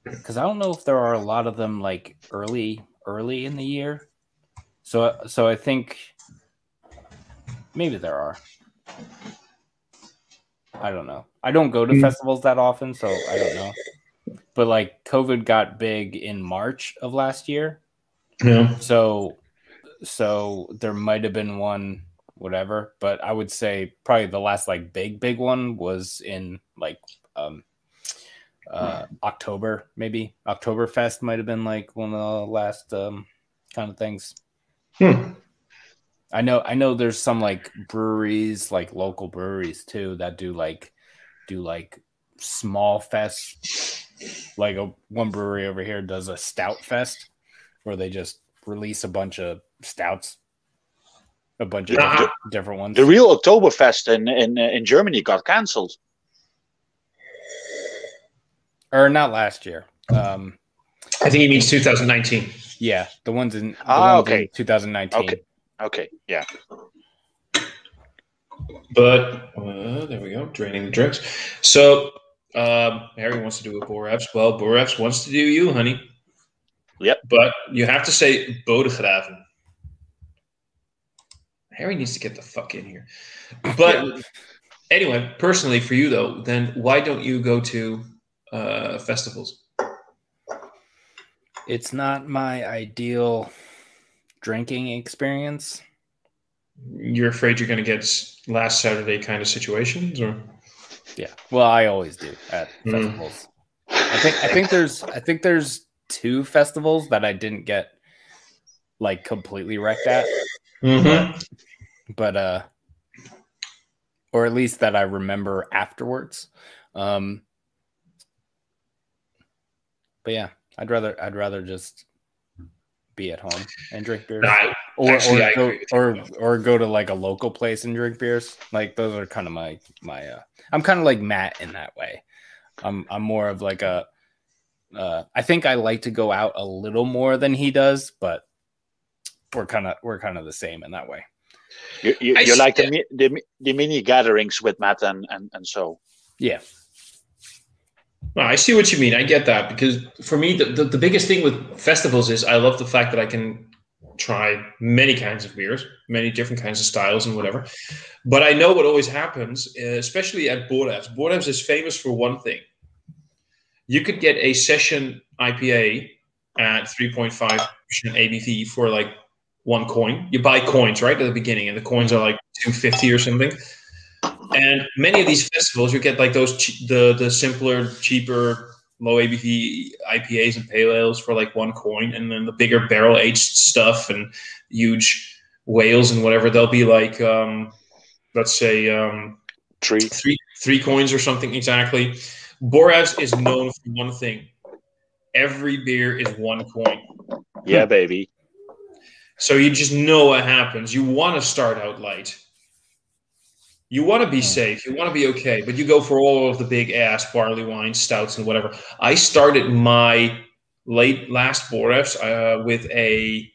because I don't know if there are a lot of them like early in the year. So I think maybe there are. I don't know. I don't go to festivals that often, so I don't know. But like COVID got big in March of last year. Yeah. So there might have been one, whatever. But I would say probably the last like big one was in like October, maybe. Oktoberfest might have been like one of the last kind of things. Hmm. I know there's some like breweries, like local breweries too, that do like small fest. Like one brewery over here does a stout fest where they just release a bunch of stouts, a bunch of different ones. The real Oktoberfest in Germany got cancelled. Or not last year. I think he means 2019. Yeah, the ones in okay. 2019. Okay, yeah. But there we go, draining the dregs. So Harry wants to do a Borefs. Well, Borefs wants to do you, honey. Yep. But you have to say Bodegraven. Harry needs to get the fuck in here. But anyway, personally for you though, then why don't you go to festivals? It's not my ideal drinking experience. You're afraid you're going to get last Saturday kind of situations, or? Yeah, well, I always do at festivals. I think there's 2 festivals that I didn't get like completely wrecked at, but or at least that I remember afterwards. But yeah, I'd rather just be at home and drink beers, or go to like a local place and drink beers. Like those are kind of my I'm kind of like Matt in that way. I'm more of like a I think I like to go out a little more than he does, but we're kind of the same in that way. You like the mini gatherings with Matt and so. Yeah. Well, I see what you mean. I get that, because for me, the biggest thing with festivals is I love the fact that I can try many kinds of beers, many different kinds of styles and whatever. But I know what always happens, especially at Borefs. Borefs is famous for one thing. You could get a session IPA at 3.5% ABV for like 1 coin. You buy coins right at the beginning, and the coins are like $2.50 or something. And many of these festivals, you get like those the simpler, cheaper, low ABV IPAs and pale ales for like 1 coin, and then the bigger barrel aged stuff and huge whales and whatever, they'll be like let's say 3 coins or something exactly. Borefs is known for one thing: every beer is 1 coin. Yeah, baby. So you just know what happens. You want to start out light. You want to be safe. You want to be okay. But you go for all of the big ass barley wines, stouts, and whatever. I started my last Borefs with a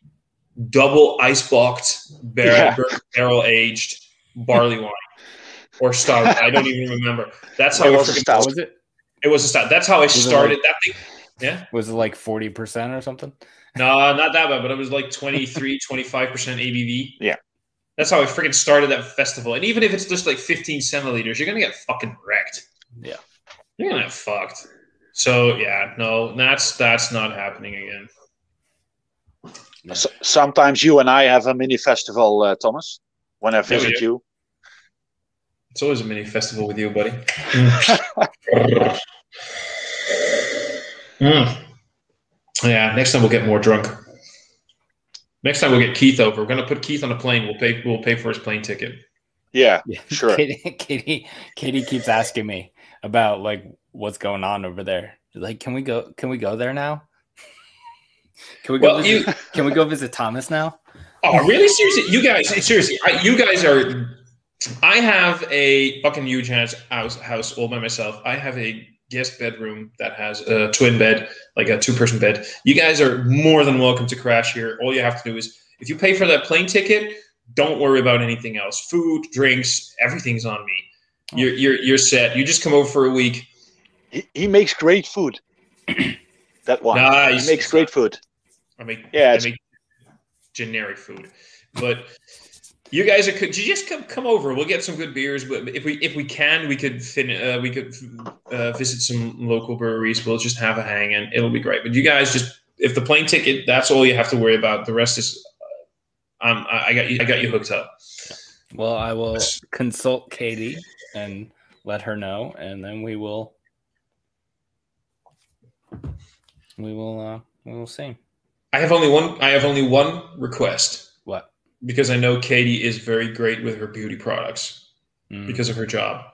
double ice-boxed barrel aged barley wine or stout. I don't even remember. That's how it was a stout. Was it? It was a stout. That's how I started that thing. Yeah. Was it like 40% or something? No, not that bad, but it was like 23, 25% ABV. Yeah. That's how I freaking started that festival. And even if it's just like 15 centiliters, you're going to get fucking wrecked. Yeah. You're going to get fucked. So, yeah, no, that's not happening again. Yeah. Sometimes you and I have a mini festival, Thomas, when I visit you. It's always a mini festival with you, buddy. Yeah, next time we'll get more drunk. Next time we'll get Keith over. We're gonna put Keith on a plane. We'll pay for his plane ticket. Yeah, sure. Katie keeps asking me about like what's going on over there. Like, can we go there now? Can we go visit Thomas now? Oh, really? Seriously, you guys? Seriously, you guys are. I have a fucking huge house all by myself. I have a guest bedroom that has a twin bed, like a 2-person bed. You guys are more than welcome to crash here. All you have to do is, if you pay for that plane ticket, don't worry about anything else. Food, drinks, everything's on me. You're set. You just come over for a week. He makes great food. That one. Nice. He makes great food. I make generic food, but you guys are. Could you just come over? We'll get some good beers. But if we can, we could visit some local breweries. We'll just have a hang, and it'll be great. But you guys if the plane ticket, that's all you have to worry about. The rest is, I got you hooked up. Well, I will consult Katie and let her know, and then we will see. I have only one request. What? Because I know Katie is very great with her beauty products because of her job.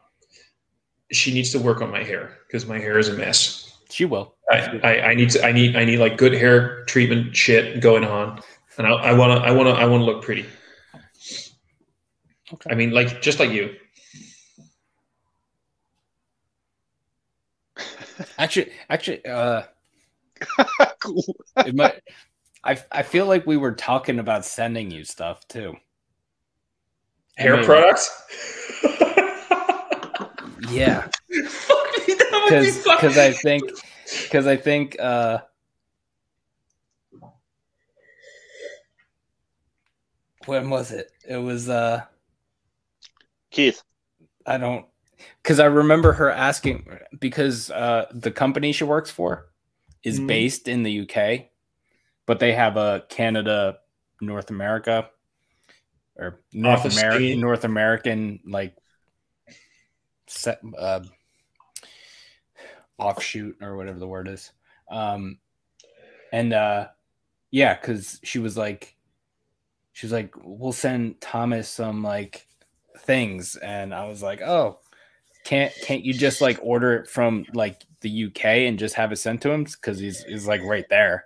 She needs to work on my hair because my hair is a mess. She will. I need like good hair treatment shit going on, and I wanna look pretty. Okay. I mean, like just like you. Actually, Cool. I feel like we were talking about sending you stuff too. Hair products? Yeah. Because I think when was it? It was Keith. Because I remember her asking, because the company she works for is based in the UK, but they have a Canada, North America, or North American like offshoot or whatever the word is. Yeah, because she was like, we'll send Thomas some like things, and I was like, oh, can't you just like order it from like the UK and just have it sent to him because he's like right there.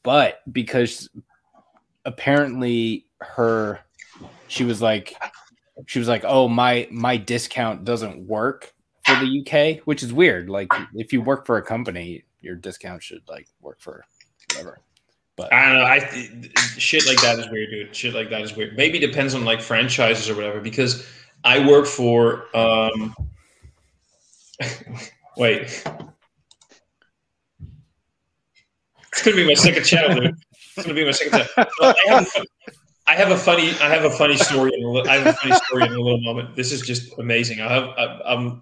But because apparently she was like, oh, my discount doesn't work for the UK, which is weird. Like if you work for a company, your discount should like work for whatever. But I don't know. Shit like that is weird, dude. Shit like that is weird. Maybe it depends on like franchises or whatever. Because I work for wait. It's gonna be my second channel, dude. It's gonna be my second channel. I have a funny story in a little moment. This is just amazing. I'll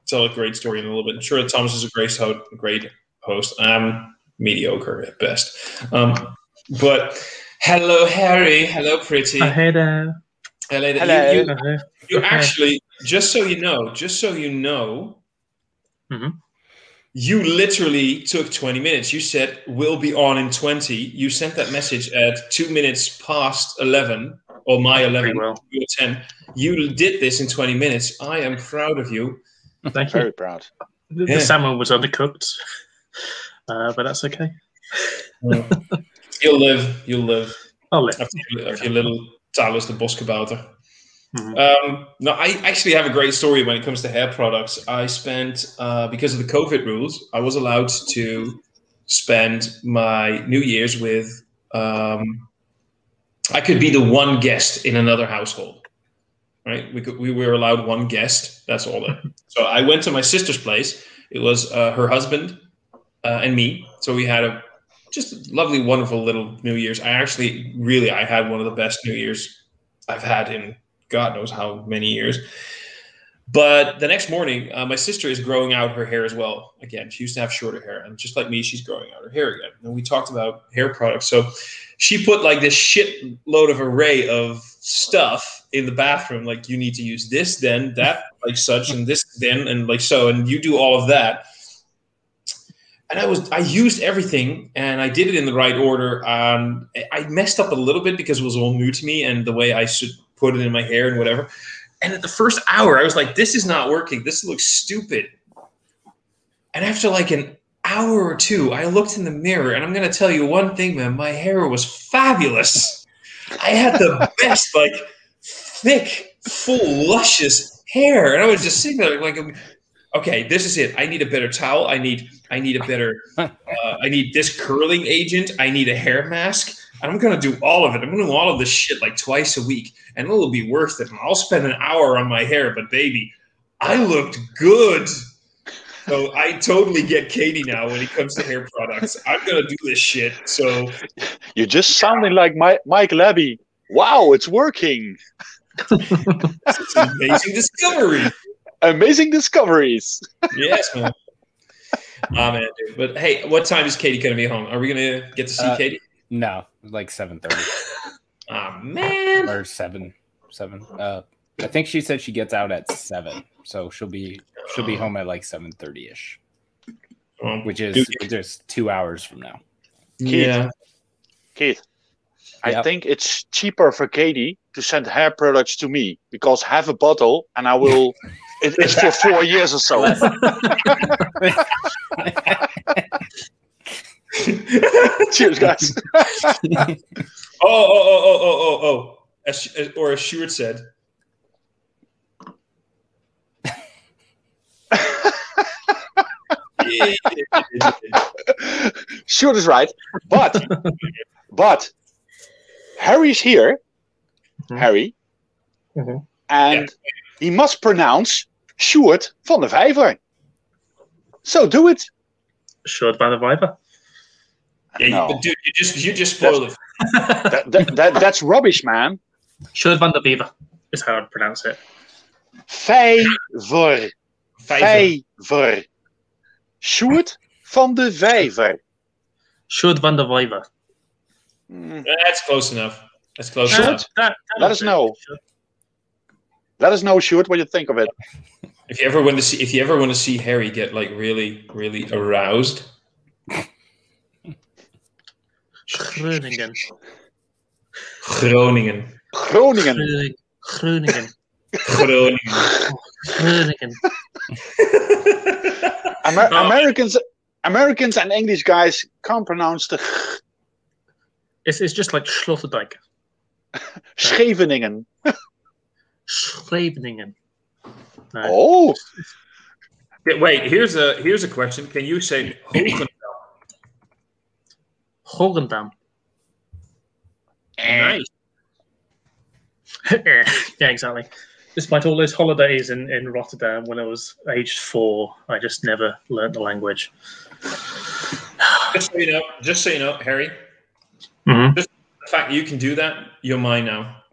tell a great story in a little bit. I'm sure that Thomas is a great host. I'm mediocre at best. But hello, Harry. Hello, pretty. Hey there. Hello. You actually, just so you know, you literally took 20 minutes. You said, we'll be on in 20. You sent that message at 2 minutes past 11, or my 11, well. 10. You did this in 20 minutes. I am proud of you. Thank you. Very proud. The salmon was undercooked, but that's okay. You'll live. I'll live. Of your little Talus the Boskabouter. No, I actually have a great story when it comes to hair products. I spent, because of the COVID rules, I was allowed to spend my New Year's with, I could be the one guest in another household, right? We were allowed one guest. That's all. So I went to my sister's place. It was her husband and me. So we had a just lovely, wonderful little New Year's. I had one of the best New Year's I've had in God knows how many years. But the next morning, my sister is growing out her hair as well. Again, she used to have shorter hair, and just like me, she's growing out her hair again. And we talked about hair products. So she put like this shit load of array of stuff in the bathroom. Like, you need to use this, then that, like such, and this, then, and like so, and you do all of that. And I used everything, and I did it in the right order. I messed up a little bit because it was all new to me, and the way I should put it in my hair and whatever. And at the first hour, I was like, this is not working. This looks stupid. And after like an hour or two, I looked in the mirror, and I'm going to tell you one thing, man. My hair was fabulous. I had the best, like, thick, full, luscious hair. And I was just sitting there like, okay, this is it. I need a better towel. I need a better, I need this curling agent. I need a hair mask. I'm going to do all of it. I'm going to do all of this shit like twice a week, and it'll be worth it. And I'll spend an hour on my hair, but baby, I looked good. So I totally get Katie now when it comes to hair products. I'm going to do this shit. So you're just sounding like Mike Labby. Wow, it's working. It's an amazing discovery. Amazing discoveries. Yes, man. Man, dude. But hey, what time is Katie going to be home? Are we going to get to see Katie? No, like 7:30. Oh man. Or 7. I think she said she gets out at 7, so she'll be home at like 7:30ish, which is 2 hours from now. Yeah. Keith, I think it's cheaper for Katie to send hair products to me because have a bottle and I will. It's for 4 years or so. Cheers, guys. Oh. As Stuart said. Stuart is right, but Harry's here, Harry, and he must pronounce Stuart van de Vijver. So do it. Stuart van de Vijver. Yeah, no. but dude, you just spoiled it. That's rubbish, man. Stuart van de Vijver is how I'd pronounce it. Vijver. Stuart van de Vijver. Stuart van de Vijver. That's close enough. That's close enough. Let us know. Let us know, Stuart, what you think of it. If you ever want to see Harry get like really, really aroused. Groningen. Americans and English guys can't pronounce the. It's just like Sloterdijk. Scheveningen. Scheveningen. No. Oh. Wait, here's a question. Can you say Hogendam? Hogendam. Nice. Yeah, exactly. Despite all those holidays in Rotterdam when I was aged 4, I just never learnt the language. Just so you know, Harry. Just the fact you can do that, you're mine now.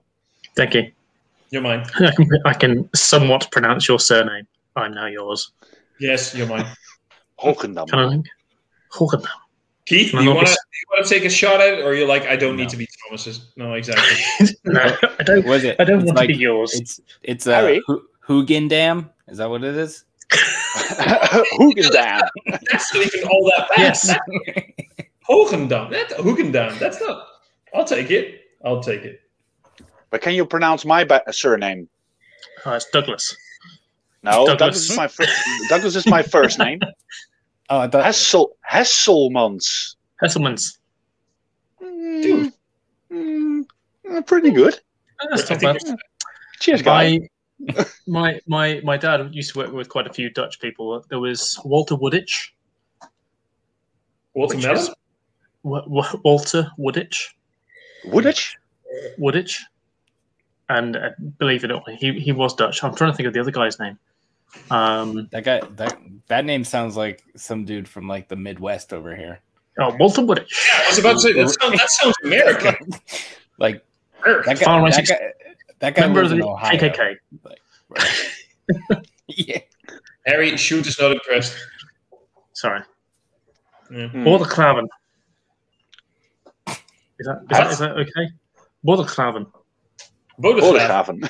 Thank you. You're mine. I can somewhat pronounce your surname. I'm now yours. Yes, you're mine. Hogendam. Hogendam. Keith, do you want to take a shot at it, or you're like, I don't need to be Thomas's? No, exactly. No, I don't. I don't want to be yours. It's a Hoogendam. Is that what it is? Hoogendam. That's not even all that bad. Yes. Hogendam. Hoogendam. That's not. I'll take it. But can you pronounce my surname? It's Douglas. No, Douglas. Douglas is my first name. Oh, I thought Hesselmans. Hesselmans. Dude. Pretty good. That's not bad. Cheers, guy. My dad used to work with quite a few Dutch people. There was Walter Wooditch. Walter Mellon? Walter Wooditch. Wooditch. And believe it or not, he was Dutch. I'm trying to think of the other guy's name. That name sounds like some dude from like the Midwest over here. Oh, Walter Wooditch. Yeah, I was about to say that sounds American. Like that guy member lives of in the Ohio. KKK. Like, right. Yeah. Harry, Shoot is not impressed. Sorry. Yeah. Border Klaven. Is that okay? Border Klaven. Bodegraven.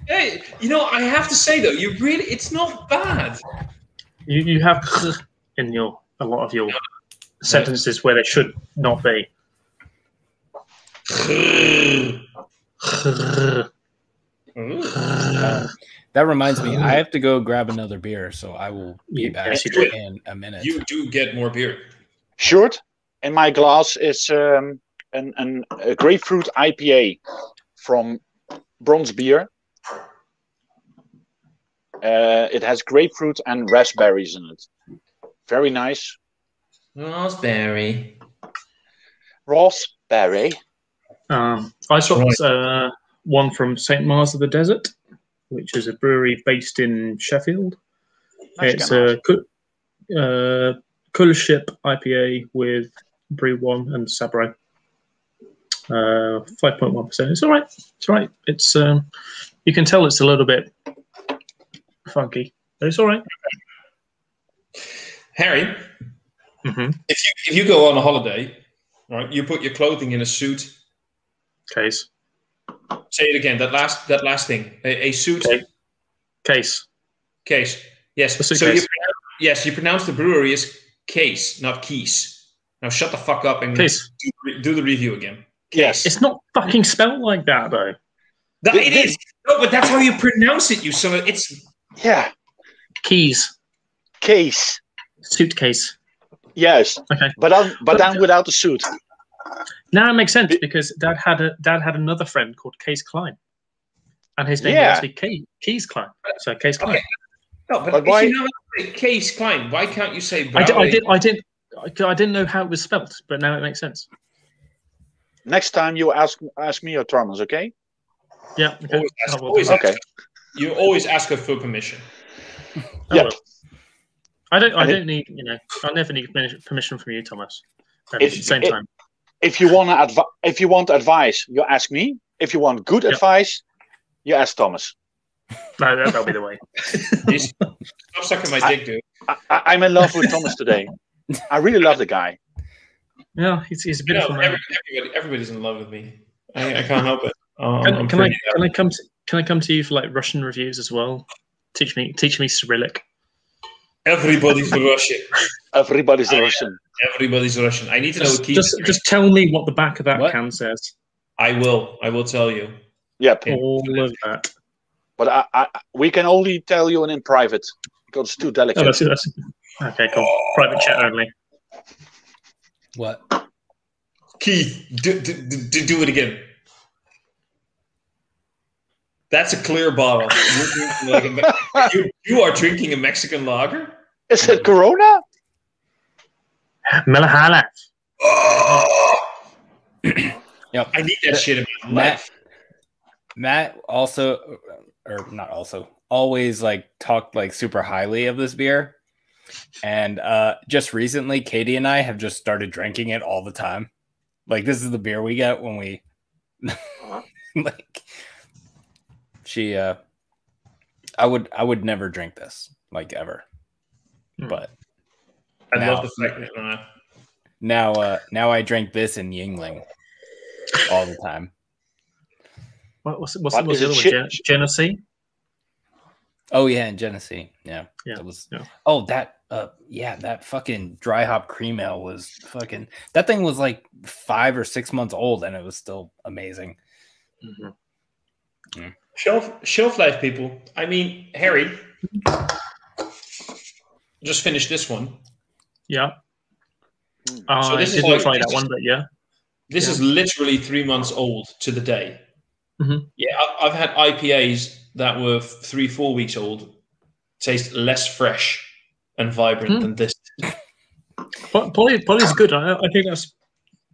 Hey, I have to say though, it's not bad. You have in a lot of your sentences where they should not be. That reminds me, I have to go grab another beer, so I will be back in a minute. You do get more beer. Short. In my glass is a grapefruit IPA from Bronze Beer. It has grapefruit and raspberries in it. Very nice. Raspberry. I got one from St. Mars of the Desert, which is a brewery based in Sheffield. It's a Coolship IPA with Brew 1 and Sabro. 5.1%. It's all right. It's you can tell it's a little bit funky, but it's all right. Harry, if you go on a holiday, right, you put your clothing in a suit. Case. Say it again. That last thing. A suit. Case. Yes. So you pronounce the brewery as Case, not Keys. Now shut the fuck up and do the review again. Yes. It's not fucking spelled like that, though. It is. No, but that's how you pronounce it, you son of... It's... Yeah. Keys. Case. Suitcase. Yes. Okay. But then without the suit. Now it makes sense because Dad had another friend called Case Klein. And his name was actually Keys Klein. So Case Klein. Okay. No, but why... if you know Case Klein, why can't you say Barley? I didn't know how it was spelt, but now it makes sense. Next time you ask me or Thomas, okay? Yeah. Okay. Okay. You always ask her for permission. Yeah. I don't need, I never need permission from you, Thomas. At the same time. If you want advice, you ask me. If you want good advice, you ask Thomas. No, that'll be the way. Stop sucking my dick, dude. I'm in love with Thomas today. I really love the guy. Yeah, he's a beautiful man. Everybody's in love with me. I can't help it. Can I come to you for like Russian reviews as well? Teach me Cyrillic. Everybody's Russian. Everybody's Russian. Everybody's Russian. I need to know what just tell me what the back of that can says. I will tell you. Yep. All of that. But we can only tell you in private because it's too delicate. Oh, that's okay, cool. Private chat only. What? Keith, do it again. That's a clear bottle. You are drinking a Mexican lager? Is it Corona? Melahala. Oh! Yep. I need that shit in my life. Matt always like talked like super highly of this beer. And just recently, Katie and I have just started drinking it all the time. Like, this is the beer we get when we like she I would never drink this, like, ever. But I love the fact that now I drink this in Yingling all the time. What's the other one? Genesee? Oh yeah, in Genesee. Yeah. Yeah. It was that fucking dry hop cream ale was fucking, that thing was like 5 or 6 months old and it was still amazing. Mm-hmm. Shelf life, people. I mean, Harry, just finished this one. Yeah. So this I didn't try that one, but yeah. This is literally 3 months old to the day. Mm-hmm. Yeah, I've had IPAs that were 3-4 weeks old taste less fresh and vibrant than this. Poly's good. I think that's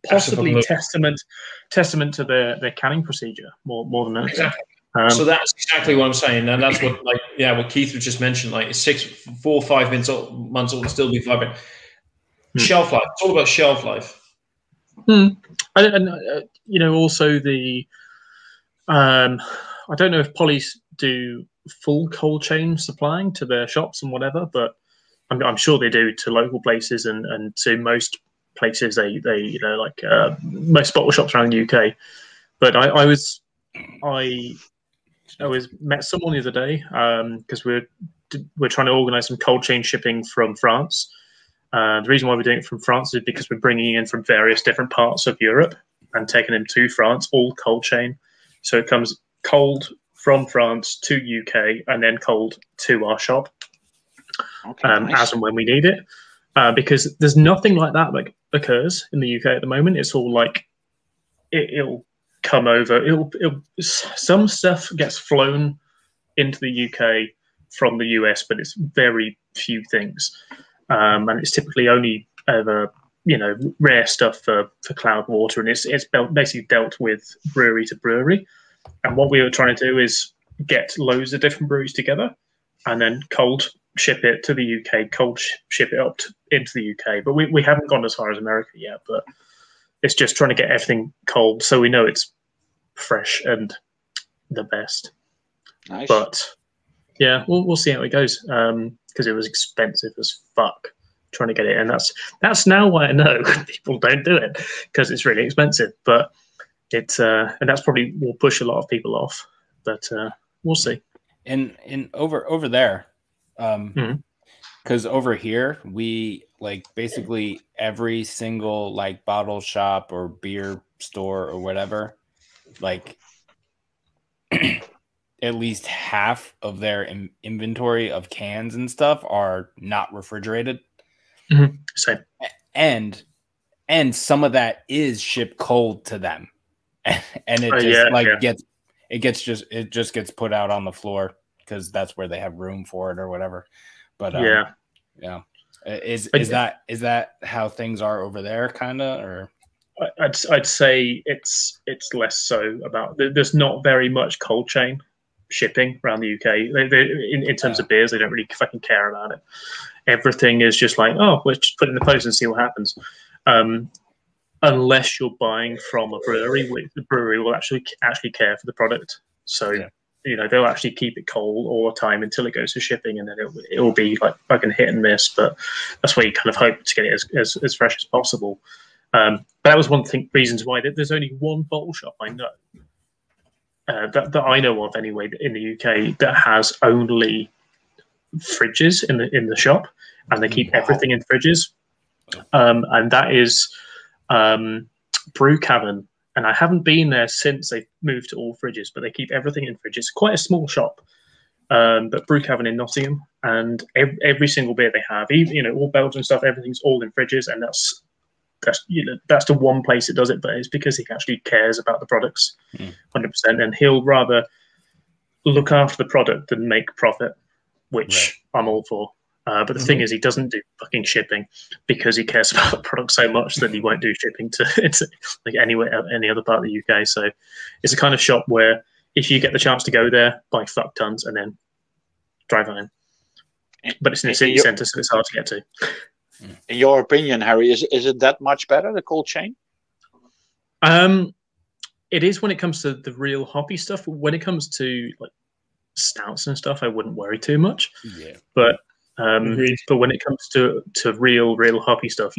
possibly testament to their canning procedure more than that. Exactly. So that's exactly what I'm saying, and that's what what Keith just mentioned. Like, it's 4 or 5 months old and still be vibrant. Shelf life. It's all about shelf life. And also the I don't know if Poly's do full cold chain supplying to their shops and whatever, but I'm sure they do to local places and to most places. They most bottle shops around the UK. But I met someone the other day because we're trying to organise some cold chain shipping from France. The reason why we're doing it from France is because we're bringing in from various different parts of Europe and taking them to France, all cold chain. So it comes cold from France to UK and then cold to our shop, nice. As and when we need it. Because there's nothing like that occurs in the UK at the moment. It's all like it'll come over. Some stuff gets flown into the UK from the US, but it's very few things. And it's typically only ever, rare stuff for cloud water, and it's basically dealt with brewery to brewery. And what we were trying to do is get loads of different breweries together and then cold ship it to the UK, cold ship it up into the UK. But we haven't gone as far as America yet, but it's just trying to get everything cold so we know it's fresh and the best. Nice. But yeah, we'll see how it goes, because it was expensive as fuck trying to get it, and that's now why I know people don't do it, because it's really expensive. But it's and that's probably will push a lot of people off, but we'll see. And over there, Because over here, we like basically every single like bottle shop or beer store or whatever, like at least half of their inventory of cans and stuff are not refrigerated. Mm-hmm. Same. And some of that is shipped cold to them. And it just it just gets put out on the floor because that's where they have room for it or whatever. But is that how things are over there, kind of? Or I'd say it's less so about. There's not very much cold chain shipping around the UK. In terms of beers, they don't really fucking care about it. Everything is just like, oh, let's just put it in the post and see what happens. Unless you're buying from a brewery, the brewery will actually care for the product. So they'll actually keep it cold all the time until it goes to shipping, and then it will be like fucking hit and miss. But that's why you kind of hope to get it as fresh as possible. But that was one of the reasons why there's only one bottle shop I know that I know of anyway in the UK that has only fridges in the shop, and they keep everything in fridges. And that is Brew Cavern. And I haven't been there since they've moved to all fridges, but they keep everything in fridges. Quite a small shop, but Brew Cavern in Nottingham, and every single beer they have, even all Belgian stuff, everything's all in fridges, and that's the one place it does it. But it's because he actually cares about the products, 100%, and he'll rather look after the product than make profit, which I'm all for. But the thing is, he doesn't do fucking shipping because he cares about the product so much that he won't do shipping to like any other part of the UK. So it's a kind of shop where if you get the chance to go there, buy fuck tons and then drive home. But it's in the city centre, so it's hard to get to. In your opinion, Harry, is it that much better, the cold chain? It is when it comes to the real hoppy stuff. When it comes to like stouts and stuff, I wouldn't worry too much. Yeah, but when it comes to real hoppy stuff,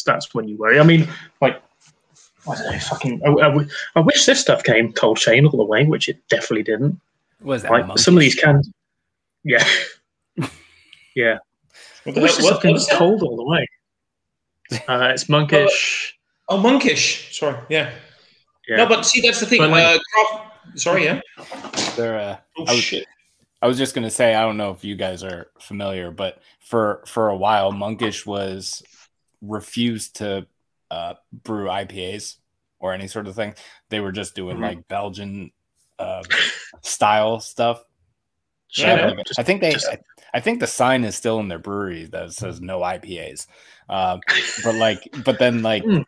that's when you worry. I mean, like, I don't know, fucking. I wish this stuff came cold chain all the way, which it definitely didn't. Was that like some of these cans? Yeah, yeah. I wish this stuff came cold all the way. It's monkish. Monkish. Sorry, yeah. No, but see, that's the thing. Sorry, yeah. Shit. I was just gonna say, I don't know if you guys are familiar, but for a while, Monkish was refused to brew IPAs or any sort of thing. They were just doing like Belgian style stuff. Yeah, I think the sign is still in their brewery that says no IPAs. But then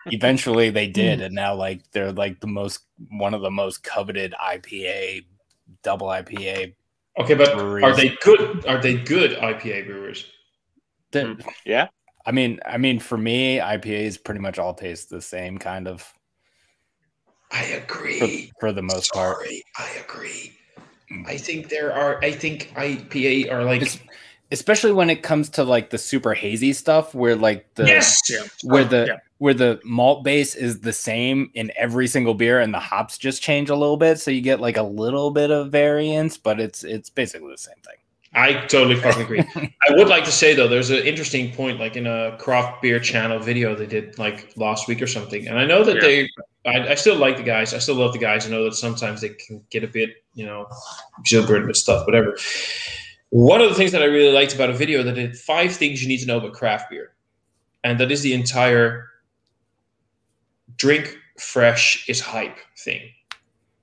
eventually they did, and now like they're like one of the most coveted IPA, double IPA. Okay, but breweries. Are they good IPA brewers? Yeah. I mean, for me, IPAs pretty much all taste the same, kind of. I agree. For the most part. I agree. I think IPA are like, especially when it comes to like the super hazy stuff, where like where the malt base is the same in every single beer, and the hops just change a little bit, so you get like a little bit of variance, but it's basically the same thing. I totally fucking agree. I would like to say though, there's an interesting point, like in a craft beer channel video they did like last week or something, and I know that I still like the guys. I still love the guys. I know that sometimes they can get a bit, exuberant with stuff, whatever. One of the things that I really liked about a video that did 5 things you need to know about craft beer, and that is the entire drink fresh is hype thing.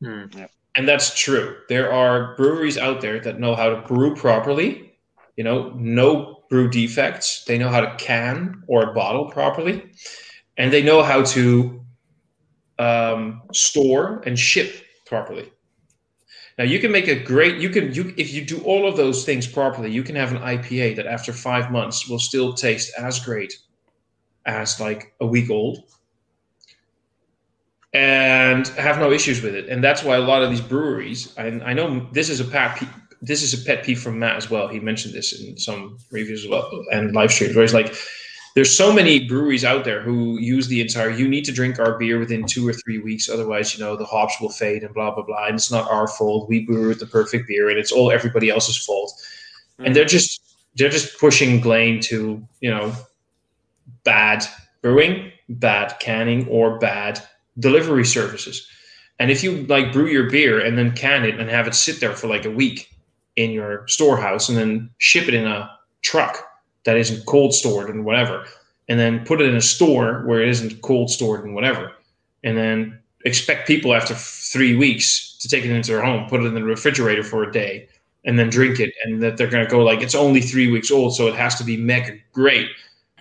Yeah. And that's true. There are breweries out there that know how to brew properly, no brew defects. They know how to can or bottle properly, and they know how to store and ship properly. Now you can make if you do all of those things properly, you can have an IPA that after 5 months will still taste as great as like a week old, and have no issues with it. And that's why a lot of these breweries, and I know this is a pet peeve from Matt as well. He mentioned this in some reviews as well and live streams, where he's like, there's so many breweries out there who use the entire, you need to drink our beer within 2 or 3 weeks, otherwise, the hops will fade and blah, blah, blah. And it's not our fault. We brewed the perfect beer and it's all everybody else's fault. And they're just they're just pushing blame to, bad brewing, bad canning, or bad delivery services. And if you brew your beer and then can it and have it sit there for like a week in your storehouse and then ship it in a truck that isn't cold stored and whatever, and then put it in a store where it isn't cold stored and whatever, and then expect people after 3 weeks to take it into their home, put it in the refrigerator for a day, and then drink it, and that they're going to go it's only 3 weeks old, so it has to be mega great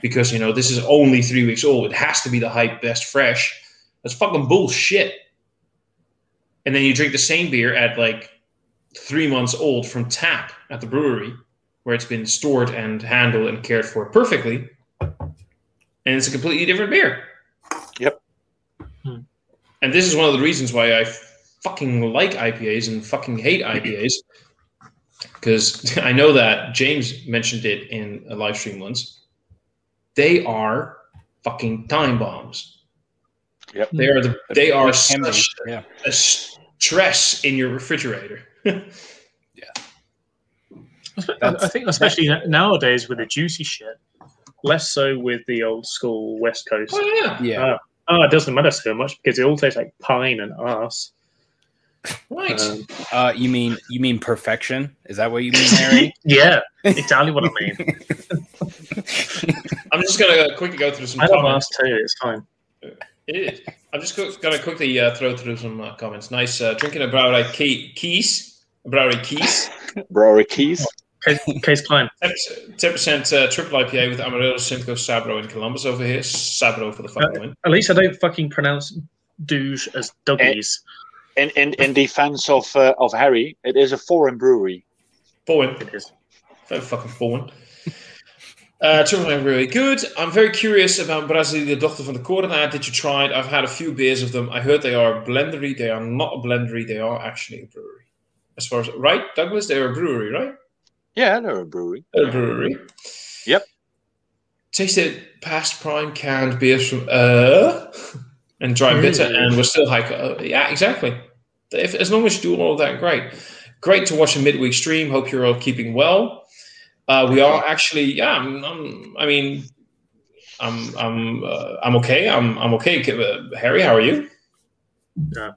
because, this is only 3 weeks old. It has to be the hype best fresh. That's fucking bullshit. And then you drink the same beer at 3 months old from tap at the brewery where it's been stored and handled and cared for perfectly. And it's a completely different beer. Yep. And this is one of the reasons why I fucking like IPAs and fucking hate IPAs. Because I know that James mentioned it in a live stream once. They are fucking time bombs. Yep. They are such a stress in your refrigerator. I think especially nowadays with the juicy shit, less so with the old school West Coast. Oh, yeah. It doesn't matter so much because it all tastes like pine and arse. Right. You mean perfection? Is that what you mean, Harry? Yeah, exactly what I mean. I'm just gonna quickly go through some I don't comments. ask too. It's fine. It is. I'm just gonna quickly throw through some comments. Nice drinking a Brouwerij Keys. Brouwerij Keys. Brouwerij Keys. Case Klein. 10% triple IPA with Amarillo, Simcoe, Sabro, and Columbus over here. Sabro for the fucking win. At least I don't fucking pronounce douche as doggies. In defense of Harry, it is a foreign brewery. Foreign. It is. Very fucking foreign. Triple brewery. Good. I'm very curious about Brazil, the Dochter van de Corona. Did you try it? I've had a few beers of them. I heard they are blendery. They are not a blendery. They are actually a brewery. As far as right, Douglas, they're a brewery, right? Yeah, they're a brewery. They're a brewery. Yep. Tasted past prime canned beers from and dry bitter, and we're still high. Yeah, exactly. As long as you do all of that, great. Great to watch a midweek stream. Hope you're all keeping well. We are actually, yeah. I'm okay. I'm okay. Harry, how are you?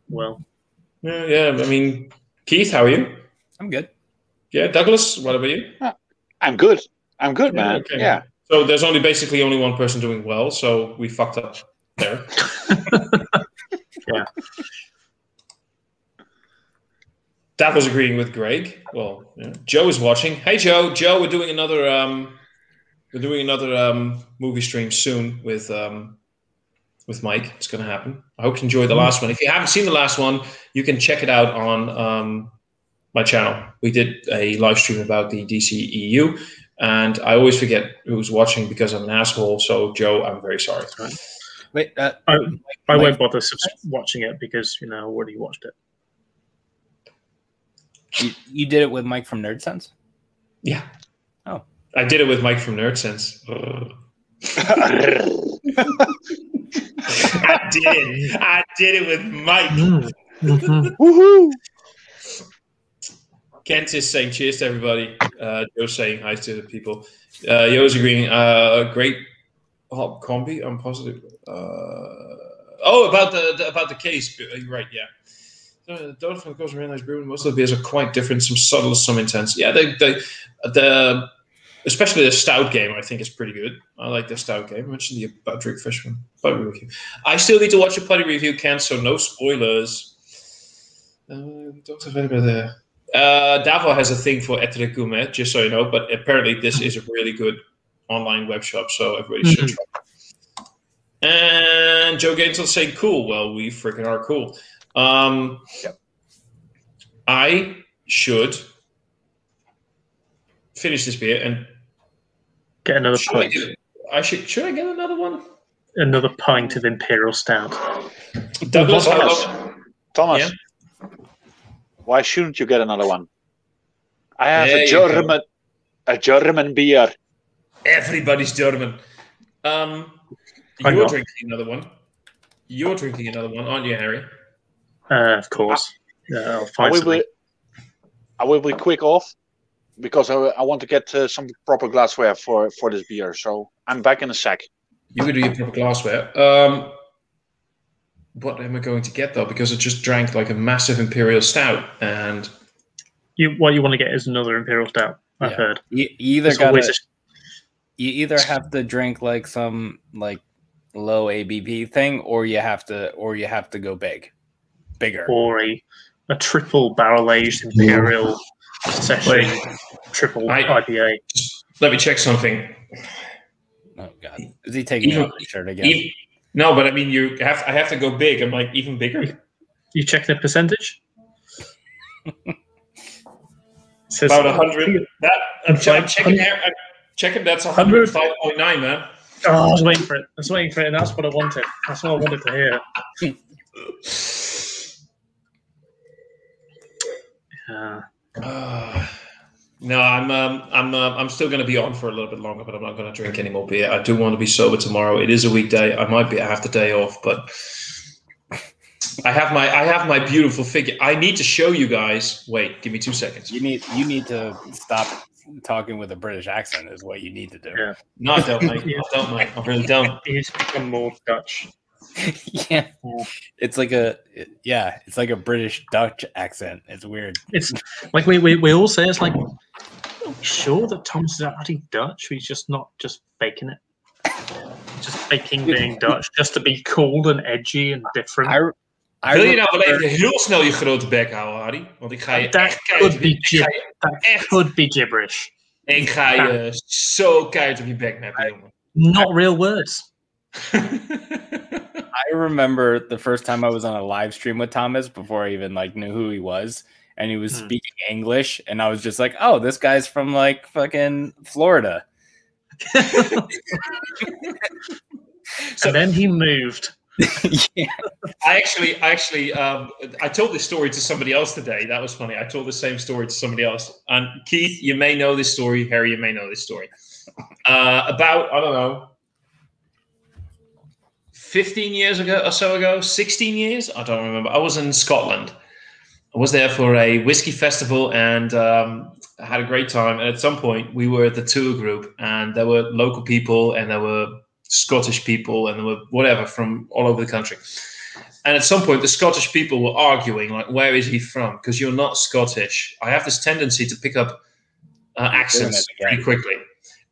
Well. Yeah. I mean, Keith, how are you? I'm good. Yeah, Douglas, what about you? I'm good. Man. Okay. Yeah. So there's only one person doing well, so we fucked up there. Yeah. That was agreeing with Greg. Well, yeah. Joe is watching. Hey, Joe. Joe, we're doing another movie stream soon with Mike. It's going to happen. I hope you enjoyed the last one. If you haven't seen the last one, you can check it out on my channel. We did a live stream about the DCEU, and I always forget who's watching because I'm an asshole. So, Joe, I'm very sorry. Wait, I won't bother watching it because I already watched it. You did it with Mike from Nerd Sense? Yeah. Oh. I did it with Mike from Nerd Sense. I did it with Mike. Woohoo! Kent is saying cheers to everybody. Joe's saying hi to the people. Yo's agreeing. Great hop combi. I'm positive. About the case. You're right. Yeah. The Dover goes a really nice brew. Most of the beers are quite different. Some subtle, some intense. Yeah, the especially the stout game, I think is pretty good. I like the stout game. I mentioned the Budrick Fishman. I still need to watch a putty review, Ken, so no spoilers. Don't have anybody there. Davo has a thing for Etre Gourmet, just so you know, but apparently this is a really good online web shop, so everybody should try it. And Joe Gainesville saying cool. Well, we freaking are cool. I should finish this beer and get another pint. Should I get another one? Another pint of Imperial Stout. Douglas, Thomas. Yeah? Why shouldn't you get another one? I have a German beer. Everybody's German. You're drinking another one. You're drinking another one, aren't you, Harry? Of course. I'll find something. I will be quick off. because I want to get some proper glassware for this beer. So I'm back in a sec. You could do your proper glassware. What am I going to get though? Because I just drank like a massive imperial stout, and what you want to get is another imperial stout. I've heard. You either have to drink like some like low ABV thing, or you have to go bigger, or a triple barrel aged imperial session triple IPA. Let me check something. Oh God, is he taking off the shirt again? No, but I mean, I have to go big. I'm like even bigger. You check the percentage. Says about 100. I'm checking here. I'm checking. That's 105.9, man. Oh, I was waiting for it. And that's what I wanted. That's what I wanted to hear. No, I'm still going to be on for a little bit longer, but I'm not going to drink any more beer. I do want to be sober tomorrow. It is a weekday. I might have the day off, but I have my beautiful figure. I need to show you guys. Wait, give me 2 seconds. You need to stop talking with a British accent. Is what you need to do. Yeah. No, I don't, mate. I don't, mate. I really don't. He's become more Dutch. Yeah, it's like a British Dutch accent. It's weird. It's like we all say it's like, sure that Thomas is actually Dutch. He's just not just faking it. Just faking being Dutch just to be cool and edgy and different. Wil je nou wel even heel snel je grote bek houden, Harry? Want ik ga je that could be gibberish. Ik ga je zo keihard op je bek meppen, jongen. Not real words. I remember the first time I was on a live stream with Thomas before I even like knew who he was, and he was speaking English, and I was just like, "Oh, this guy's from like fucking Florida." So then he moved. Yeah. I told this story to somebody else today. That was funny. I told the same story to somebody else. And Keith, you may know this story. Harry, you may know this story. About, I don't know, 15 years ago or so ago, 16 years? I don't remember. I was in Scotland. I was there for a whiskey festival and I had a great time. And at some point, we were the tour group, and there were local people and there were Scottish people and there were whatever from all over the country. And at some point, the Scottish people were arguing, like, where is he from? Because you're not Scottish. I have this tendency to pick up accents pretty quickly.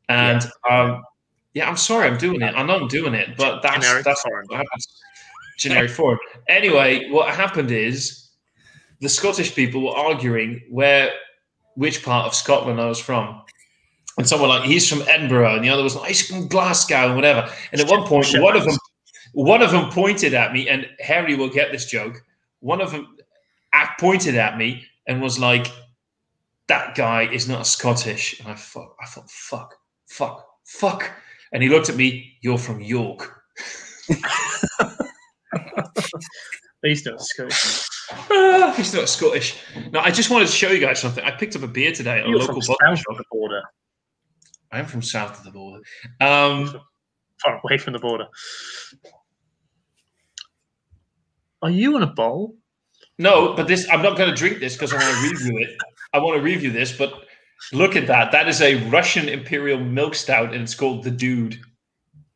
And yeah, I'm sorry I'm doing it. I know I'm doing it, but that's what happens. Generic form. Anyway, what happened is the Scottish people were arguing which part of Scotland I was from. And someone like, he's from Edinburgh, and the other was like, he's from Glasgow and whatever. And at one point, one of them pointed at me, and Harry will get this joke. One of them pointed at me and was like, that guy is not Scottish. And I thought, fuck. And he looked at me, you're from York. He's not Scottish. He's not Scottish. No, I just wanted to show you guys something. I picked up a beer today at a local bottle shop. The border. I'm from south of the border. Far away from the border. Are you in a bowl? No, but I'm not going to drink this because I want to review it. I want to review this, but look at that. That is a Russian Imperial Milk Stout, and it's called The Dude.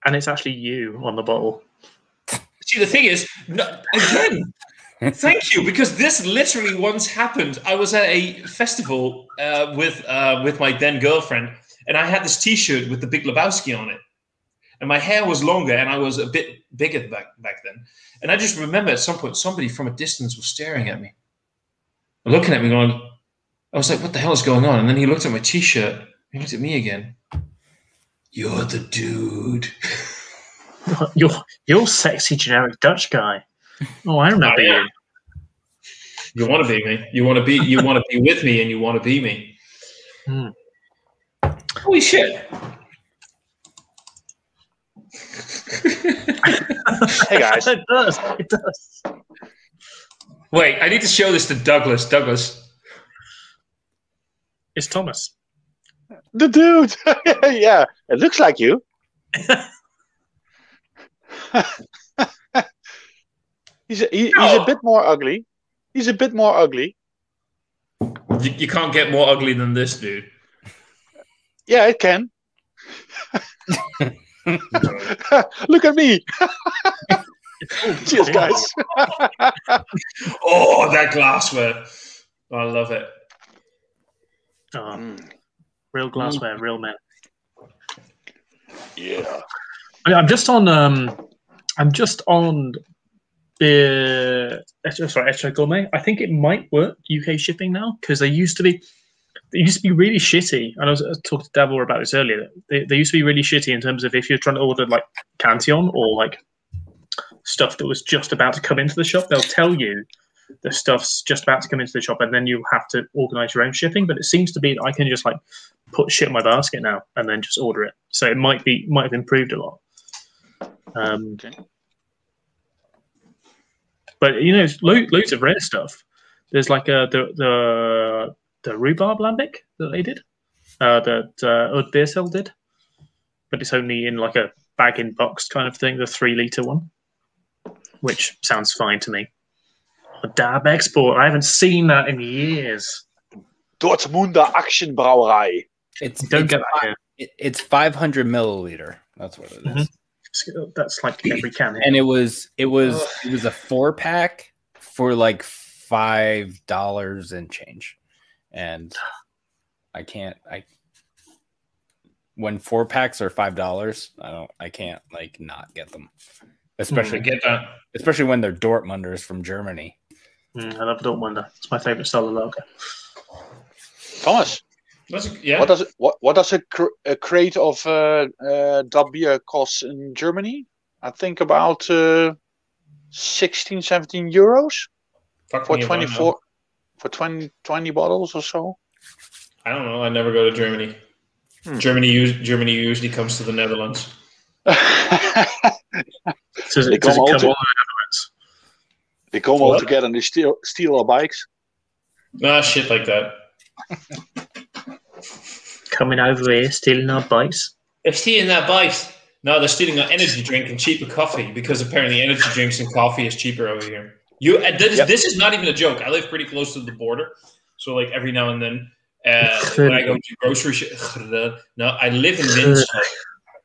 And it's actually you on the bottle. See, the thing is, again, thank you, because this literally once happened. I was at a festival with my then girlfriend, and I had this T-shirt with the Big Lebowski on it. And my hair was longer, and I was a bit bigger back then. And I just remember at some point, somebody from a distance was staring at me. Looking at me going, I was like, what the hell is going on? And then he looked at my T-shirt. He looked at me again. You're the dude. You're sexy generic Dutch guy. Oh, I remember you. You want to be me. You want to be with me, and you want to be me. Hmm. Holy shit. Hey guys. It does. Wait, I need to show this to Douglas. Douglas. It's Thomas. The dude. Yeah, it looks like you. He's a bit more ugly. He's a bit more ugly. You can't get more ugly than this, dude. Yeah, it can. Look at me. Cheers, guys. Oh, that glassware. I love it. Real glassware, real men. Yeah. I'm just on beer. Sorry, Extra Gourmet. I think it might work UK shipping now because they used to be really shitty. And I was talking to Davor about this earlier. They used to be really shitty in terms of if you're trying to order like Cantillon or like stuff that was just about to come into the shop, they'll tell you the stuff's just about to come into the shop, and then you have to organize your own shipping. But it seems to be that I can just like put shit in my basket now and then just order it. So it might have improved a lot. Okay. But you know, loads of rare stuff. There's like the rhubarb lambic that they did, that Oud Beersel did, but it's only in like a bag in box kind of thing, the 3-liter one, which sounds fine to me. A Dab Export, I haven't seen that in years. Dortmunder Actionbrauerei. Don't get that here. It's 500 milliliter. That's what it is. That's like every can here. And it was a 4-pack for like $5 and change. And when 4-packs are $5, I can't like not get them. Especially especially when they're Dortmunders from Germany. I love Dortmunder. It's my favorite style of lager. Thomas, yeah. What does a crate of that beer cost in Germany? I think about 16, 17 euros for 24 for 20 bottles or so. I don't know. I never go to Germany. Germany usually comes to the Netherlands. So they come all the Netherlands. They come all together and they steal our bikes. Shit like that. Coming over here, stealing our bikes. They're stealing our bikes. No, they're stealing our energy drink and cheaper coffee because apparently energy drinks and coffee is cheaper over here. This is not even a joke. I live pretty close to the border, so like every now and then when I go to grocery no, I live in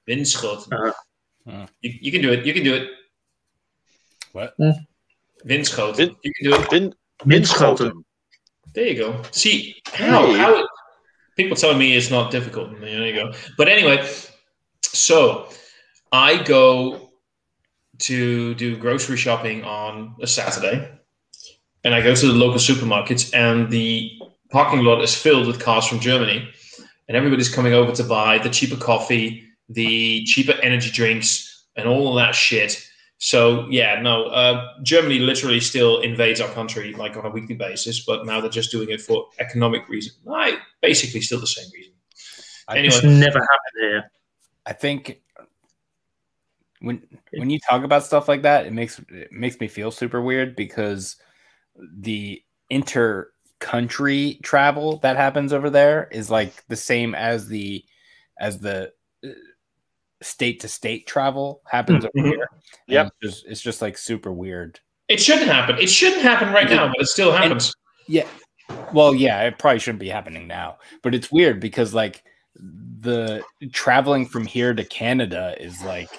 Winschoten. You can do it. You can do it. What? Winschoten. You can do it. Winschoten. There you go. See how people tell me it's not difficult. There you go. But anyway, so I go to do grocery shopping on a Saturday, and I go to the local supermarkets, and the parking lot is filled with cars from Germany, and everybody's coming over to buy the cheaper coffee, the cheaper energy drinks, and all of that shit. So Germany literally still invades our country like on a weekly basis, but now they're just doing it for economic reasons. Basically still the same reason. Anyway, it's never happened here. I think when you talk about stuff like that, it makes me feel super weird because the inter-country travel that happens over there is like the same as the state-to-state travel happens over here. Yeah, it's just like super weird. It shouldn't happen. It shouldn't happen right now, but it still happens. It probably shouldn't be happening now, but it's weird because like the traveling from here to Canada is like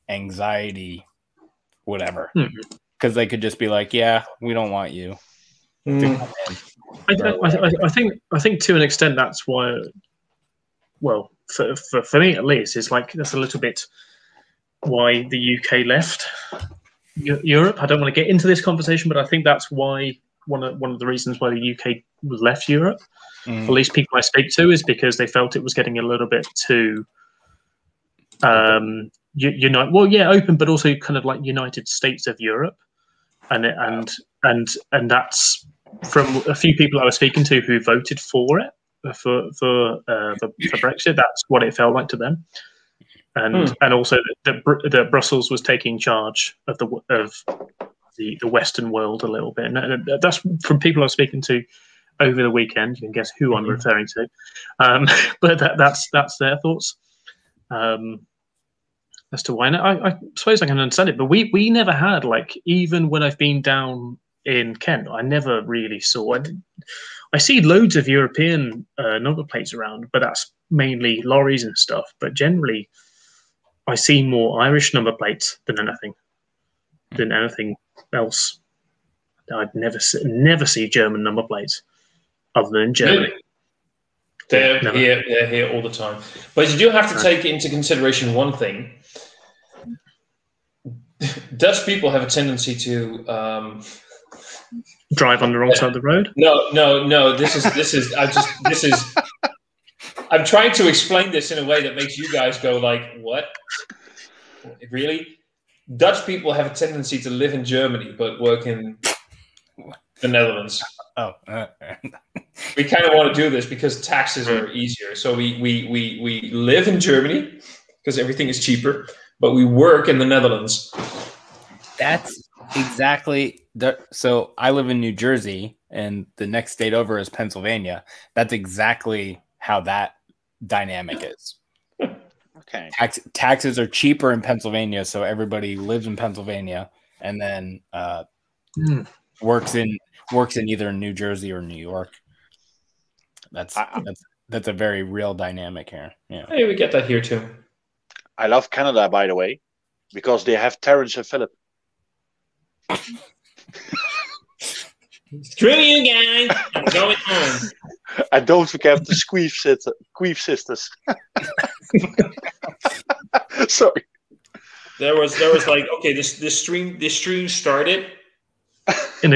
anxiety, whatever, because they could just be like, yeah, we don't want you. I think to an extent that's why. Well, for me at least, it's like that's a little bit why the UK left Europe. I don't want to get into this conversation, but I think that's why one of the reasons why the UK left Europe, at least people I speak to, is because they felt it was getting a little bit too open, but also kind of like United States of Europe, and that's from a few people I was speaking to who voted for it. For Brexit, that's what it felt like to them, and also that Brussels was taking charge of the Western world a little bit, and that's from people I was speaking to over the weekend. You can guess who I'm referring to, but that's their thoughts as to why. And I suppose I can understand it, but we never had, like, even when I've been down in Kent. I never really saw. I see loads of European number plates around, but that's mainly lorries and stuff. But generally, I see more Irish number plates than anything else. I'd never see German number plates other than in Germany. Really? They're here all the time. But you do have to take into consideration one thing. Dutch people have a tendency to drive on the wrong side of the road. No. This is. I'm trying to explain this in a way that makes you guys go like, "What? Really?" Dutch people have a tendency to live in Germany but work in the Netherlands. We kind of want to do this because taxes are easier. So we live in Germany because everything is cheaper, but we work in the Netherlands. That's exactly so I live in New Jersey and the next state over is Pennsylvania. That's exactly how that dynamic is. Okay. Taxes are cheaper in Pennsylvania, so everybody lives in Pennsylvania and then works in either New Jersey or New York. That's a very real dynamic here. Yeah. Hey, we get that here too. I love Canada, by the way, because they have Terrence and Philip. Screw you guys! I'm going home. And don't forget the Queef sisters. Sorry. There was like, okay, this stream started in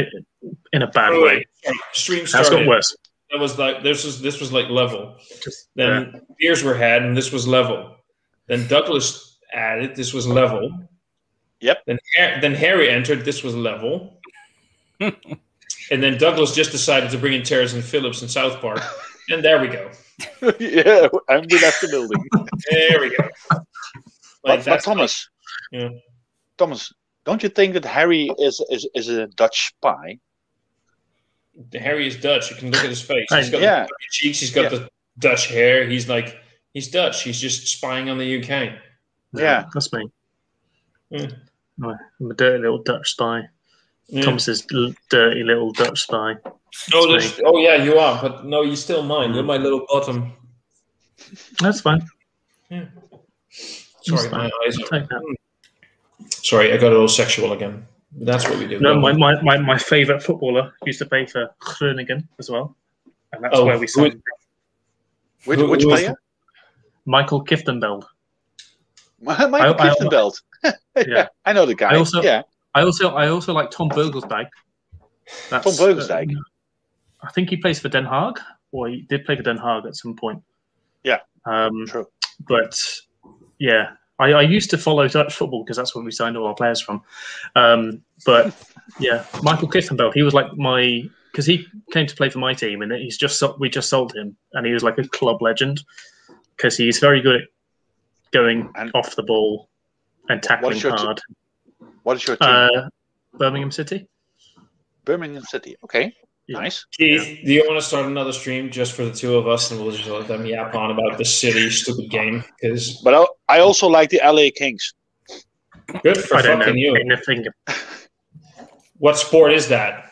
a bad way. Stream started. That's got worse. That was like this was like level. Then beers were had, and this was level. Then Douglas added, this was level. Yep. Then Harry entered, this was level. And then Douglas just decided to bring in Terrence and Phillips in South Park. And there we go. Yeah, and we left the building. There we go. Like but Thomas, Thomas, don't you think that Harry is a Dutch spy? Harry is Dutch. You can look at his face. He's got the cheeks. He's got the Dutch hair. He's Dutch. He's just spying on the UK. Yeah, that's me. I'm a dirty little Dutch spy. Thomas's dirty little Dutch spy. Oh yeah, you are. But no, you're still mine. You're my little bottom. That's fine. Yeah. Sorry, my eyes are... Sorry, I got a little sexual again. That's what we do. No, my favourite footballer used to play for Groningen as well. And that's where we signed. Which player? Michael Kieftenbeld. Michael Kieftenbeld. Yeah, I know the guy. I also like Tom Bergelsdijk. Tom Bergelsdijk. I think he plays for Den Haag, or he did play for Den Haag at some point. Yeah, true. But yeah, I used to follow Dutch football because that's where we signed all our players from. But yeah, Michael Kieftenbeld, he was like because he came to play for my team, and we just sold him, and he was like a club legend because he's very good at going off the ball and tackling hard. What is your team? Birmingham City. Birmingham City. Okay. Yeah. Nice. Keith, do you want to start another stream just for the two of us, and we'll just let them yap on about this stupid game? But I also like the LA Kings. Good for fucking you. What sport is that?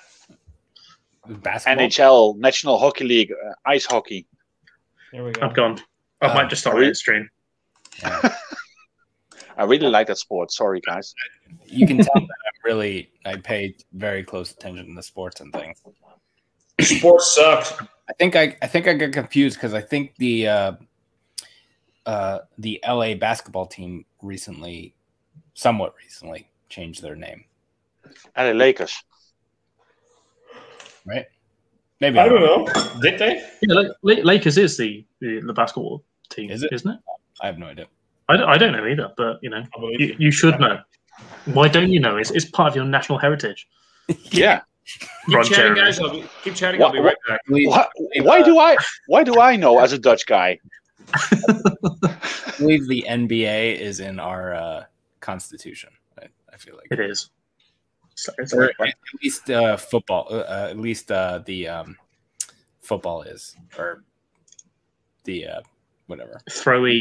Basketball. NHL, National Hockey League, ice hockey. There we go. I've gone. I might just start a stream. Yeah. I really like that sport. Sorry, guys. You can tell that I pay very close attention to sports and things. Sports sucks. I think I got confused because I think the LA basketball team somewhat recently changed their name. LA Lakers. Right? Maybe I don't know. Did they? Yeah, Lakers is the basketball team, isn't it? I have no idea. I don't know either, but you should know. Why don't you know? It's part of your national heritage. Yeah. Keep chatting, guys. Keep chatting. I'll be right back. Why do I know as a Dutch guy? I believe the NBA is in our constitution. I feel like it is. At least football. At least the football is, or the whatever. Throwy.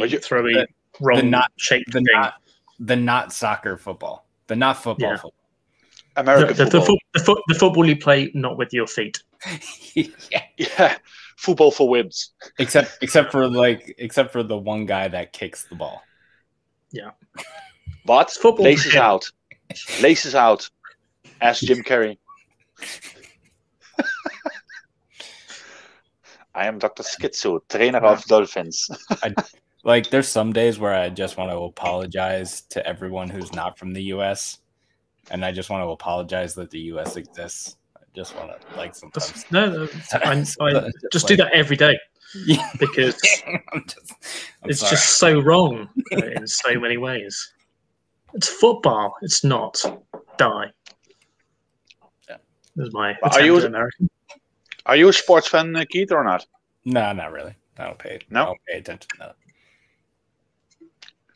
The not soccer football. The not football. Yeah. Football. American football. The football you play not with your feet. Yeah, football for wimps. Except for the one guy that kicks the ball. Yeah, but laces out. Laces out. Ask Jim Carrey. I am Dr. Schizo, trainer of dolphins. There's some days where I just want to apologize to everyone who's not from the U.S. And I just want to apologize that the U.S. exists. I just want to sometimes. I just do that every day because it's just so wrong in so many ways. It's football. It's not. Die. Yeah. This is my American. Are you a sports fan, Keith, or not? No, not really. I don't pay attention to that.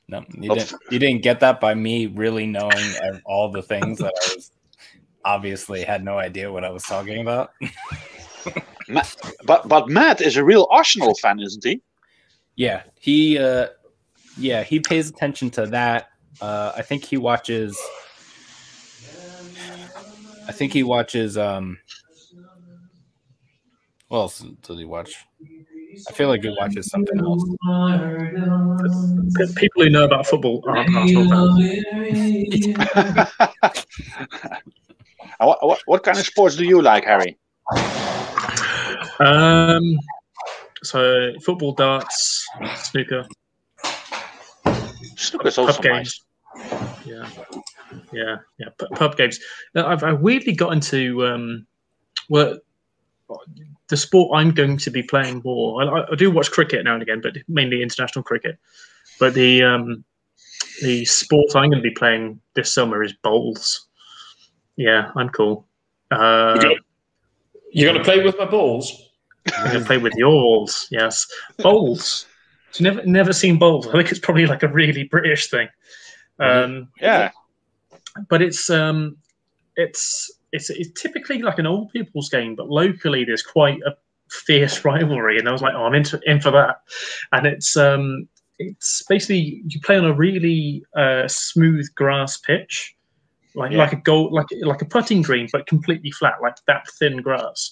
No, you didn't get that by me really knowing all the things that I was obviously had no idea what I was talking about. But Matt is a real Arsenal fan, isn't he? Yeah, he pays attention to that. I think he watches. What else does he watch? I feel like he watches something else. People who know about football aren't Arsenal fans. What kind of sports do you like, Harry? So football, darts, snooker. Snooker's also nice. Yeah. Pub games. I weirdly got into the sport I'm going to be playing more. I do watch cricket now and again, but mainly international cricket. But the sport I'm going to be playing this summer is bowls. Yeah, I'm cool. You're going to play with my balls? I'm going to play with your balls. Yes, bowls. So never seen bowls. I think it's probably like a really British thing. Yeah, but it's typically like an old people's game, but locally there's quite a fierce rivalry, and I was like, oh, I'm in for that. And it's basically you play on a really smooth grass pitch, like a putting green, but completely flat, like that thin grass.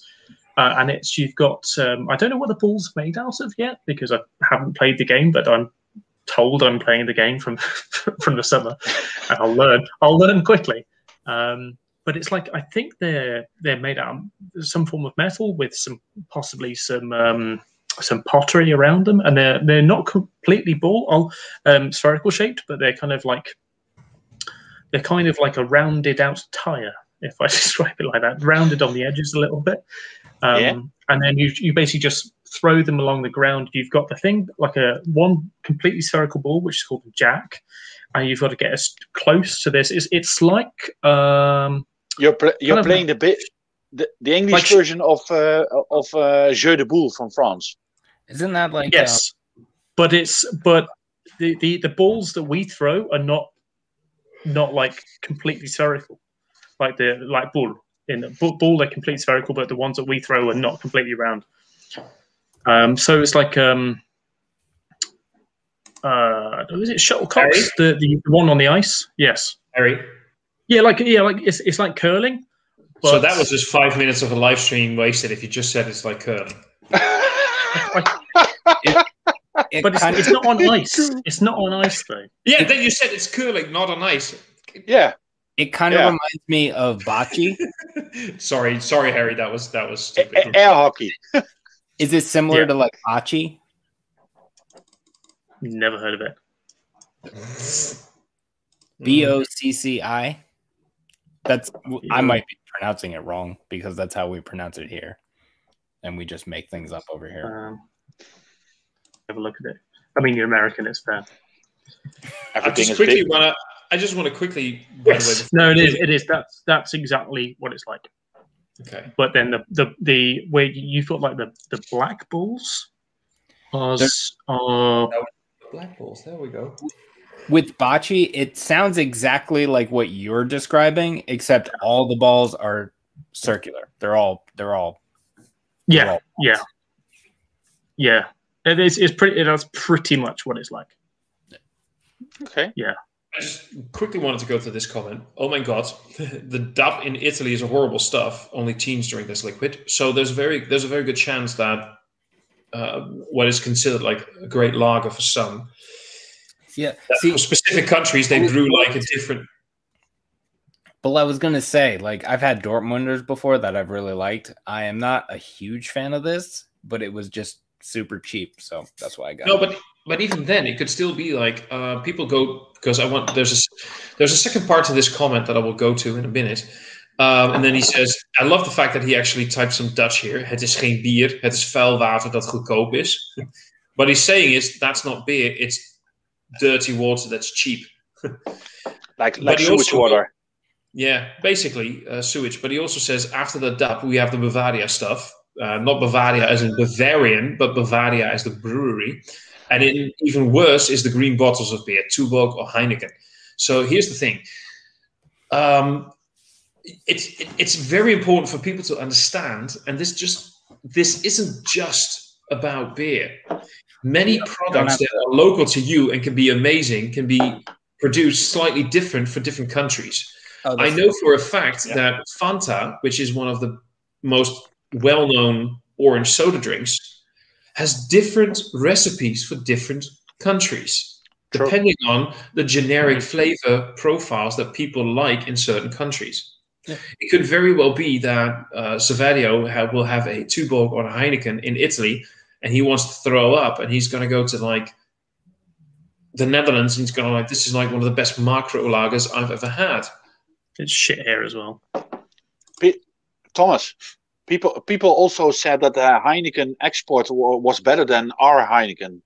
And you've got I don't know what the ball's made out of yet because I haven't played the game, but I'm told I'm playing the game from the summer, and I'll learn quickly. But it's like I think they're made out of some form of metal with possibly some pottery around them, and they're not completely spherical shaped, but they're kind of like a rounded out tire, if I describe it like that, rounded on the edges a little bit. And then you basically just throw them along the ground. You've got the thing like one completely spherical ball, which is called a jack, and you've got to get as close to this. It's like you're playing the English version of Jeu de Boule from France. Isn't that like yes? But the balls that we throw are not like completely spherical, like bull. In the ball, they're completely spherical, but the ones that we throw are not completely round. So it's like is it shuttlecocks? The one on the ice? Yes. Harry? Yeah, it's like curling. But so that was just 5 minutes of a live stream wasted if you just said it's like curling. But it's not on ice. It's not on ice, though. Yeah, then you said it's curling, not on ice. Yeah. It kind of reminds me of bocce. Sorry, Harry. That was stupid. Air hockey. Is it similar to like bocce? Never heard of it. BOCCI. I might be pronouncing it wrong because that's how we pronounce it here, and we just make things up over here. Have a look at it. I mean, you're American. It's fair. I just want to quickly. Yes. No, it is. That's exactly what it's like. Okay. But then the where you've got like the black balls are black balls. There we go. With bocce, it sounds exactly like what you're describing, except all the balls are circular. They're all. Yeah. It is. It's pretty. That's pretty much what it's like. Okay. Yeah. I just quickly wanted to go to this comment. Oh my god, the DAP in Italy is a horrible stuff. Only teens drink this liquid. So there's a very good chance that what is considered like a great lager for some. Yeah. For specific countries, they brew like a different. But I was gonna say, like, I've had Dortmunders before that I've really liked. I am not a huge fan of this, but it was just super cheap, so that's why I got it. But even then, it could still be like people go because there's a second part to this comment that I will go to in a minute. And then he says, I love the fact that he actually typed some Dutch here. Het is geen bier, het is vuil water dat goedkoop is. What he's saying is that's not beer, it's dirty water that's cheap. like sewage water. Yeah, basically sewage. But he also says after the DAP, we have the Bavaria stuff. Not Bavaria as in Bavarian, but Bavaria as the brewery. And even worse is the green bottles of beer, Tuborg or Heineken. So here's the thing. It's very important for people to understand, and this isn't just about beer. Many products that are local to you and can be amazing can be produced slightly different for different countries. I know for a fact that Fanta, which is one of the most well-known orange soda drinks, has different recipes for different countries, depending on the generic flavor profiles that people like in certain countries. Yeah. It could very well be that Saverio will have a Tuborg or a Heineken in Italy, and he wants to throw up, and he's going to go to like the Netherlands, and he's going to like, this is like one of the best macro lagers I've ever had. It's shit here as well. Thomas, people also said that the Heineken export was better than our Heineken.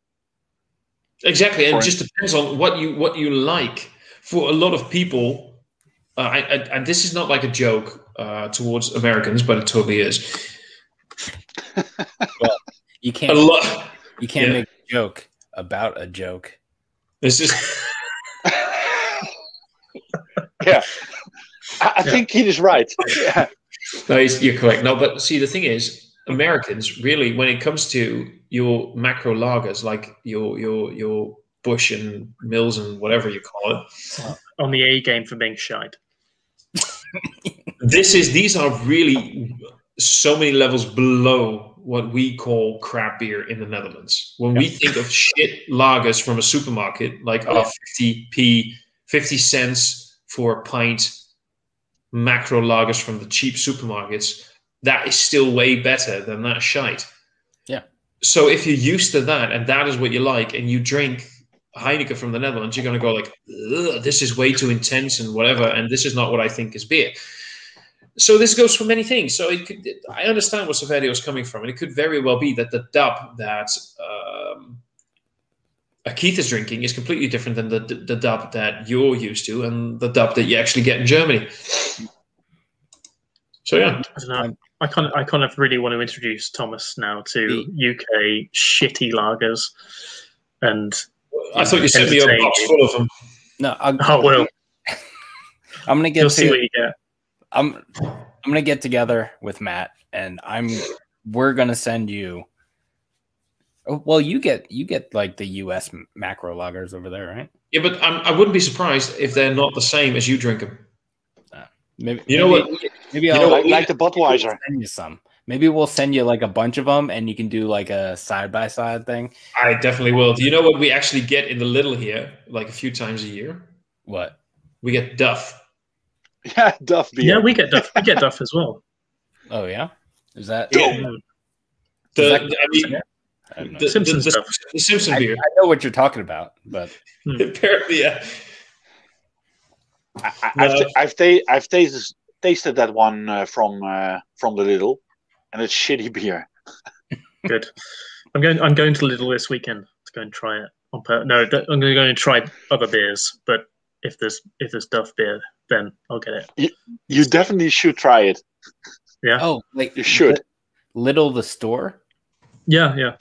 Exactly, and it just depends on what you like. For a lot of people, and this is not like a joke towards Americans, but it totally is. Well, you can't make a joke about a joke. It's just yeah. I think he is right. Yeah. No, you're correct. No, but see, the thing is, Americans really, when it comes to your macro lagers, like your Bush and Mills and whatever you call it, on the A game for being shite. These are really so many levels below what we call crap beer in the Netherlands. When we think of shit lagers from a supermarket, like 50 cents for a pint, macro lagers from the cheap supermarkets, that is still way better than that shite. Yeah. So if you're used to that and that is what you like, and you drink Heineken from the Netherlands, you're going to go like, this is way too intense and whatever, and this is not what I think is beer. So this goes for many things. So I understand where Saverio is coming from, and it could very well be that the DAP that Keith is drinking is completely different than the DAP that you're used to and the DAP that you actually get in Germany. So yeah, I kind of really want to introduce Thomas now to UK shitty lagers, and I thought you sent me a box full of them. No, I will. I'm gonna get. You'll see what you get. I'm gonna get together with Matt, and we're gonna send you. Well, you get like the U.S. macro lagers over there, right? Yeah, but I wouldn't be surprised if they're not the same as you drink them. Maybe I'll like the Budweiser. Send you some. Maybe we'll send you like a bunch of them, and you can do like a side-by-side thing. I definitely will. Do you know what we actually get in the Lidl here, like a few times a year? What? We get Duff. Yeah, Duff beer. Yeah, we get Duff. We get Duff as well. Oh yeah, is that? Yeah. The Simpson stuff. The Simpson beer. I know what you're talking about, but apparently, yeah. I've tasted that one from the Lidl, and it's shitty beer. Good. I'm going to Lidl this weekend to go and try it. I'm going to go and try other beers, but if there's Duff beer, then I'll get it. You definitely should try it. Yeah. Oh, like you should. Lidl the store. Yeah.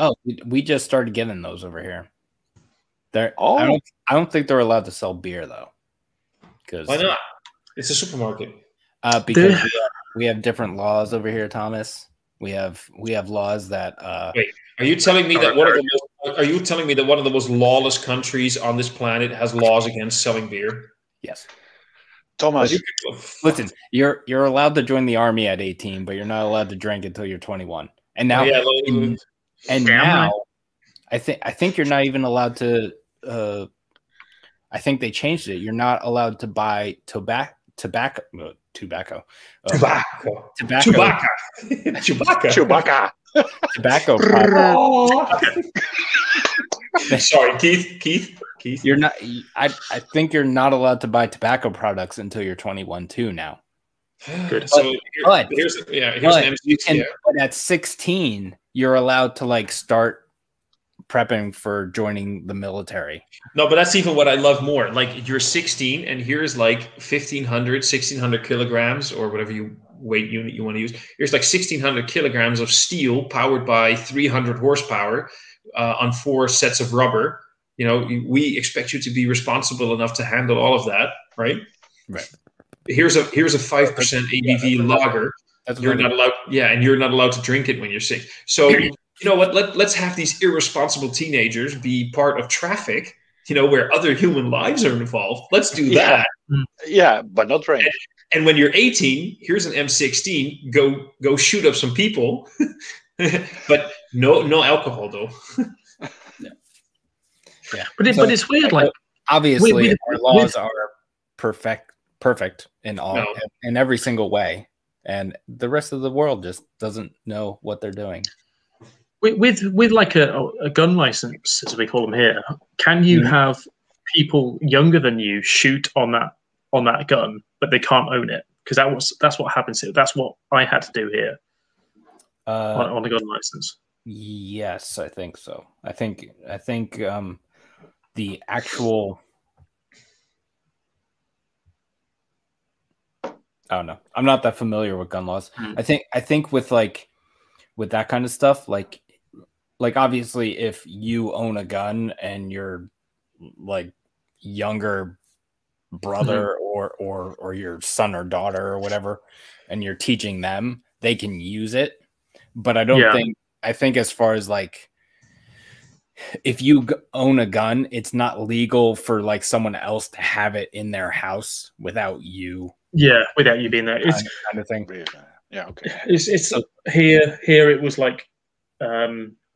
Oh, we just started getting those over here. I don't think they're allowed to sell beer though. Why not? It's a supermarket. Because we have different laws over here, Thomas. We have laws that. Wait, are you telling me that one of the most Are you telling me that one of the most lawless countries on this planet has laws against selling beer? Yes. Thomas, listen, you're allowed to join the army at 18, but you're not allowed to drink until you're 21. And now, now, I think you're not even allowed to. I think they changed it. You're not allowed to buy tobacco tobacco Sorry, Keith. You're not. I think you're not allowed to buy tobacco products until you're 21 too now. Good. So here's an MC. But at 16, you're allowed to like start prepping for joining the military. No, but that's even what I love more. Like you're 16 and here's like 1600 kilograms or whatever weight unit you want to use. Here's like 1600 kilograms of steel powered by 300 horsepower on 4 sets of rubber. You know, we expect you to be responsible enough to handle all of that, right? Right. Here's a 5% ABV lager. You're not allowed. Yeah, and you're not allowed to drink it when you're 6. So you know what? Let's have these irresponsible teenagers be part of traffic. You know, where other human lives are involved. Let's do that. Yeah, but not drink. And when you're 18, here's an M16. Go shoot up some people, but no alcohol though. Yeah, but it's weird. Like obviously, our laws are perfect in every single way, and the rest of the world just doesn't know what they're doing. With like a gun license, as we call them here, can you have people younger than you shoot on that gun, but they can't own it? Because that's what happens here. That's what I had to do here on a gun license. Yes, I think so. I think the actual. I don't know. I'm not that familiar with gun laws. I think with that kind of stuff, like obviously if you own a gun and your like younger brother or your son or daughter or whatever, and you're teaching them, they can use it. But I think as far as like, if you own a gun, it's not legal for like someone else to have it in their house without you. Yeah, without you being there. It's kind of thing. Yeah, okay. It's here it was like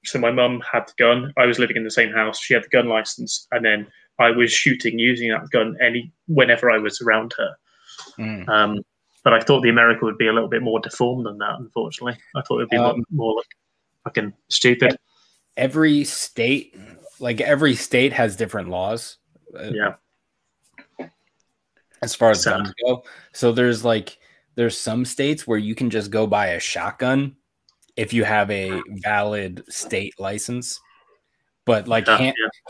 so my mum had the gun. I was living in the same house. She had the gun license, and then I was shooting using that gun whenever I was around her. But I thought the America would be a little bit more deformed than that. Unfortunately, I thought it would be more like fucking stupid. Every state has different laws. Yeah. As far as guns go, so there's some states where you can just go buy a shotgun if you have a valid state license, but like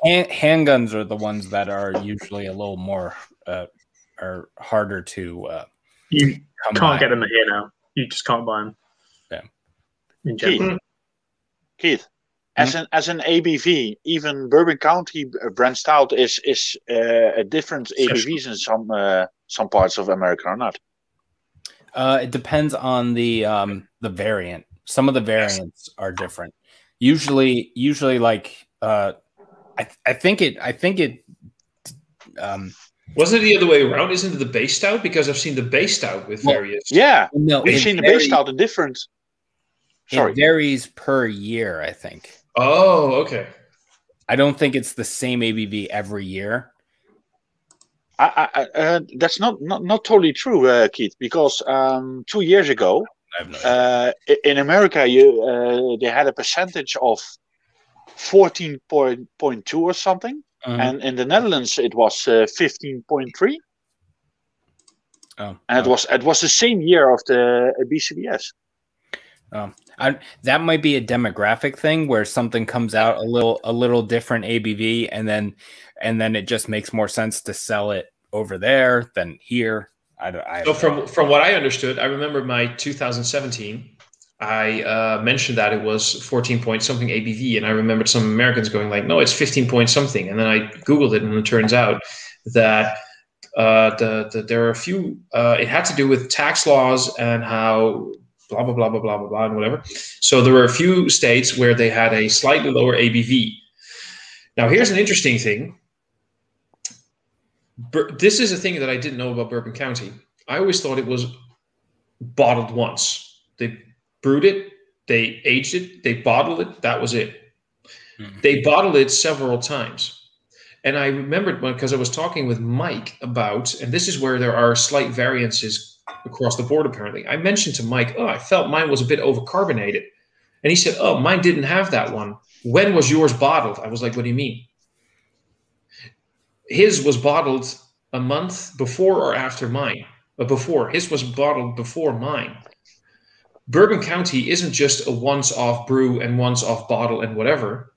handguns are the ones that are usually a little more are harder to. You can't get them here now. You just can't buy them. Yeah. In general. Keith, as an ABV, even Bourbon County branched out is a different ABVs in some parts of America or not? It depends on the variant. Some of the variants are different. Usually like I think it. Wasn't it the other way around? Isn't it the base stout? Because I've seen the base stout with various. Yeah, we've seen the base stout in different. It varies per year, I think. Oh, okay. I don't think it's the same ABV every year. That's not totally true, Keith, because 2 years ago, in America, they had a percentage of 14.2 or something, and in the Netherlands it was 15.3. And it was the same year of the BCBS. That might be a demographic thing where something comes out a little different ABV, and then it just makes more sense to sell it over there than here. So from what I understood, I remember my 2017. I mentioned that it was 14 point something ABV, and I remembered some Americans going like, "No, it's 15 point something." And then I Googled it, and it turns out that there are a few. It had to do with tax laws and how. Blah blah blah blah blah blah blah and whatever. So there were a few states where they had a slightly lower ABV. Now, here's an interesting thing. This is a thing that I didn't know about Bourbon County. I always thought it was bottled once. They brewed it, they aged it, they bottled it. That was it. They bottled it several times. And I remembered because I was talking with Mike about, and this is where there are slight variances across the board, apparently. I mentioned to Mike, I felt mine was a bit overcarbonated. And he said, mine didn't have that one. When was yours bottled? I was like, what do you mean? His was bottled a month before or after mine. Before. His was bottled before mine. Bourbon County isn't just a once-off brew and once-off bottle and whatever.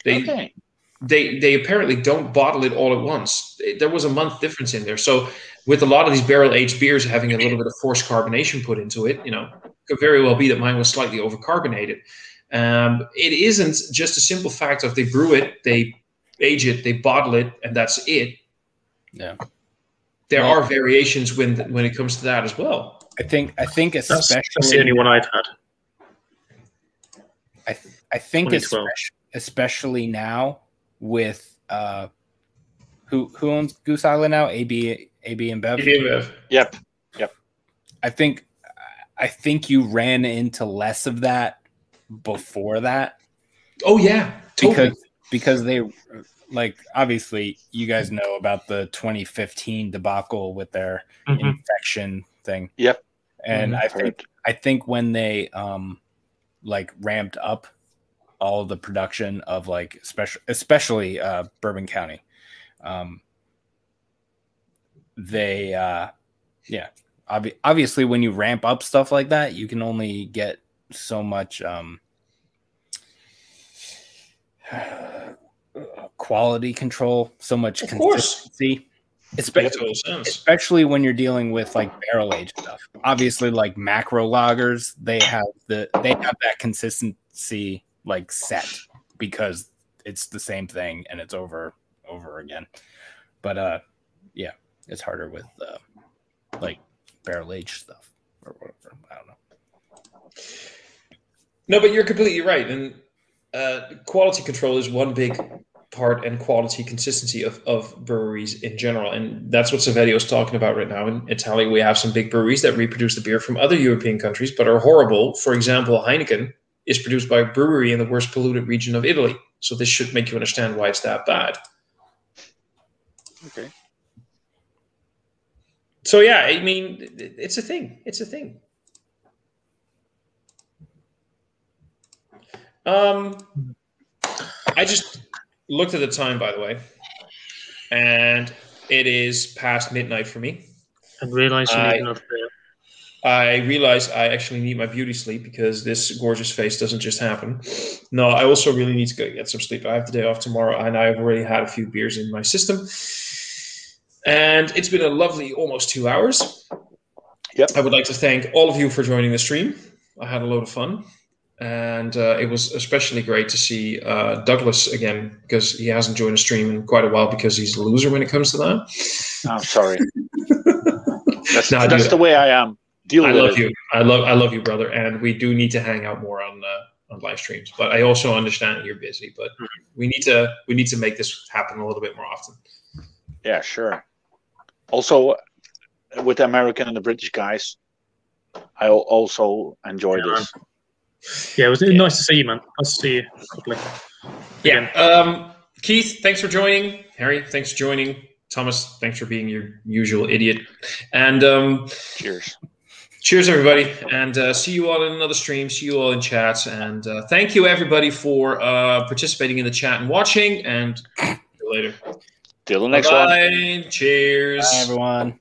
They apparently don't bottle it all at once. There was a month difference in there. So with a lot of these barrel-aged beers having a little bit of forced carbonation put into it, could very well be that mine was slightly overcarbonated. It isn't just a simple fact of they brew it, they age it, they bottle it, and that's it. Yeah. There are variations when it comes to that as well. I think especially that's the only one I've had. I think especially now with who owns Goose Island now? AB and Bev. AB and Bev. Yep. I think you ran into less of that before that. Oh yeah, totally. Because they, like, obviously you guys know about the 2015 debacle with their infection thing. Yep. And I think when they like ramped up all of the production of like especially Bourbon County, they obviously when you ramp up stuff like that, you can only get so much quality control, so much consistency. Especially when you're dealing with like barrel aged stuff. Obviously, like macro lagers, they have that consistency like set because it's the same thing and it's over again. But yeah, it's harder with like barrel aged stuff or whatever. I don't know. No, but you're completely right, and quality control is one big part, and quality consistency of breweries in general. And that's what Saverio is talking about right now. In Italy, we have some big breweries that reproduce the beer from other European countries, but are horrible. For example, Heineken is produced by a brewery in the worst polluted region of Italy. So this should make you understand why it's that bad. Okay. So yeah, I mean, it's a thing. It's a thing. I just looked at the time, by the way, and it is past midnight for me. I realized you need another beer. I realize I actually need my beauty sleep because this gorgeous face doesn't just happen. No, I also really need to go get some sleep. I have the day off tomorrow, and I've already had a few beers in my system. And it's been a lovely almost 2 hours. Yep. I would like to thank all of you for joining the stream. I had a load of fun. And it was especially great to see Douglas again, because he hasn't joined a stream in quite a while because he's a loser when it comes to that. I'm sorry. That's the way I am. I love you. I love you, brother. And we do need to hang out more on live streams. But I also understand you're busy. But we need to make this happen a little bit more often. Yeah, sure. Also, with the American and the British guys, I also enjoy this. Yeah, it was nice to see you, man. Nice to see you properly. Yeah. Keith, thanks for joining. Harry, thanks for joining. Thomas, thanks for being your usual idiot. And cheers. Cheers, everybody. And see you all in another stream. See you all in chats. And thank you, everybody, for participating in the chat and watching. And see you later. Till the next one. Cheers. Bye, everyone.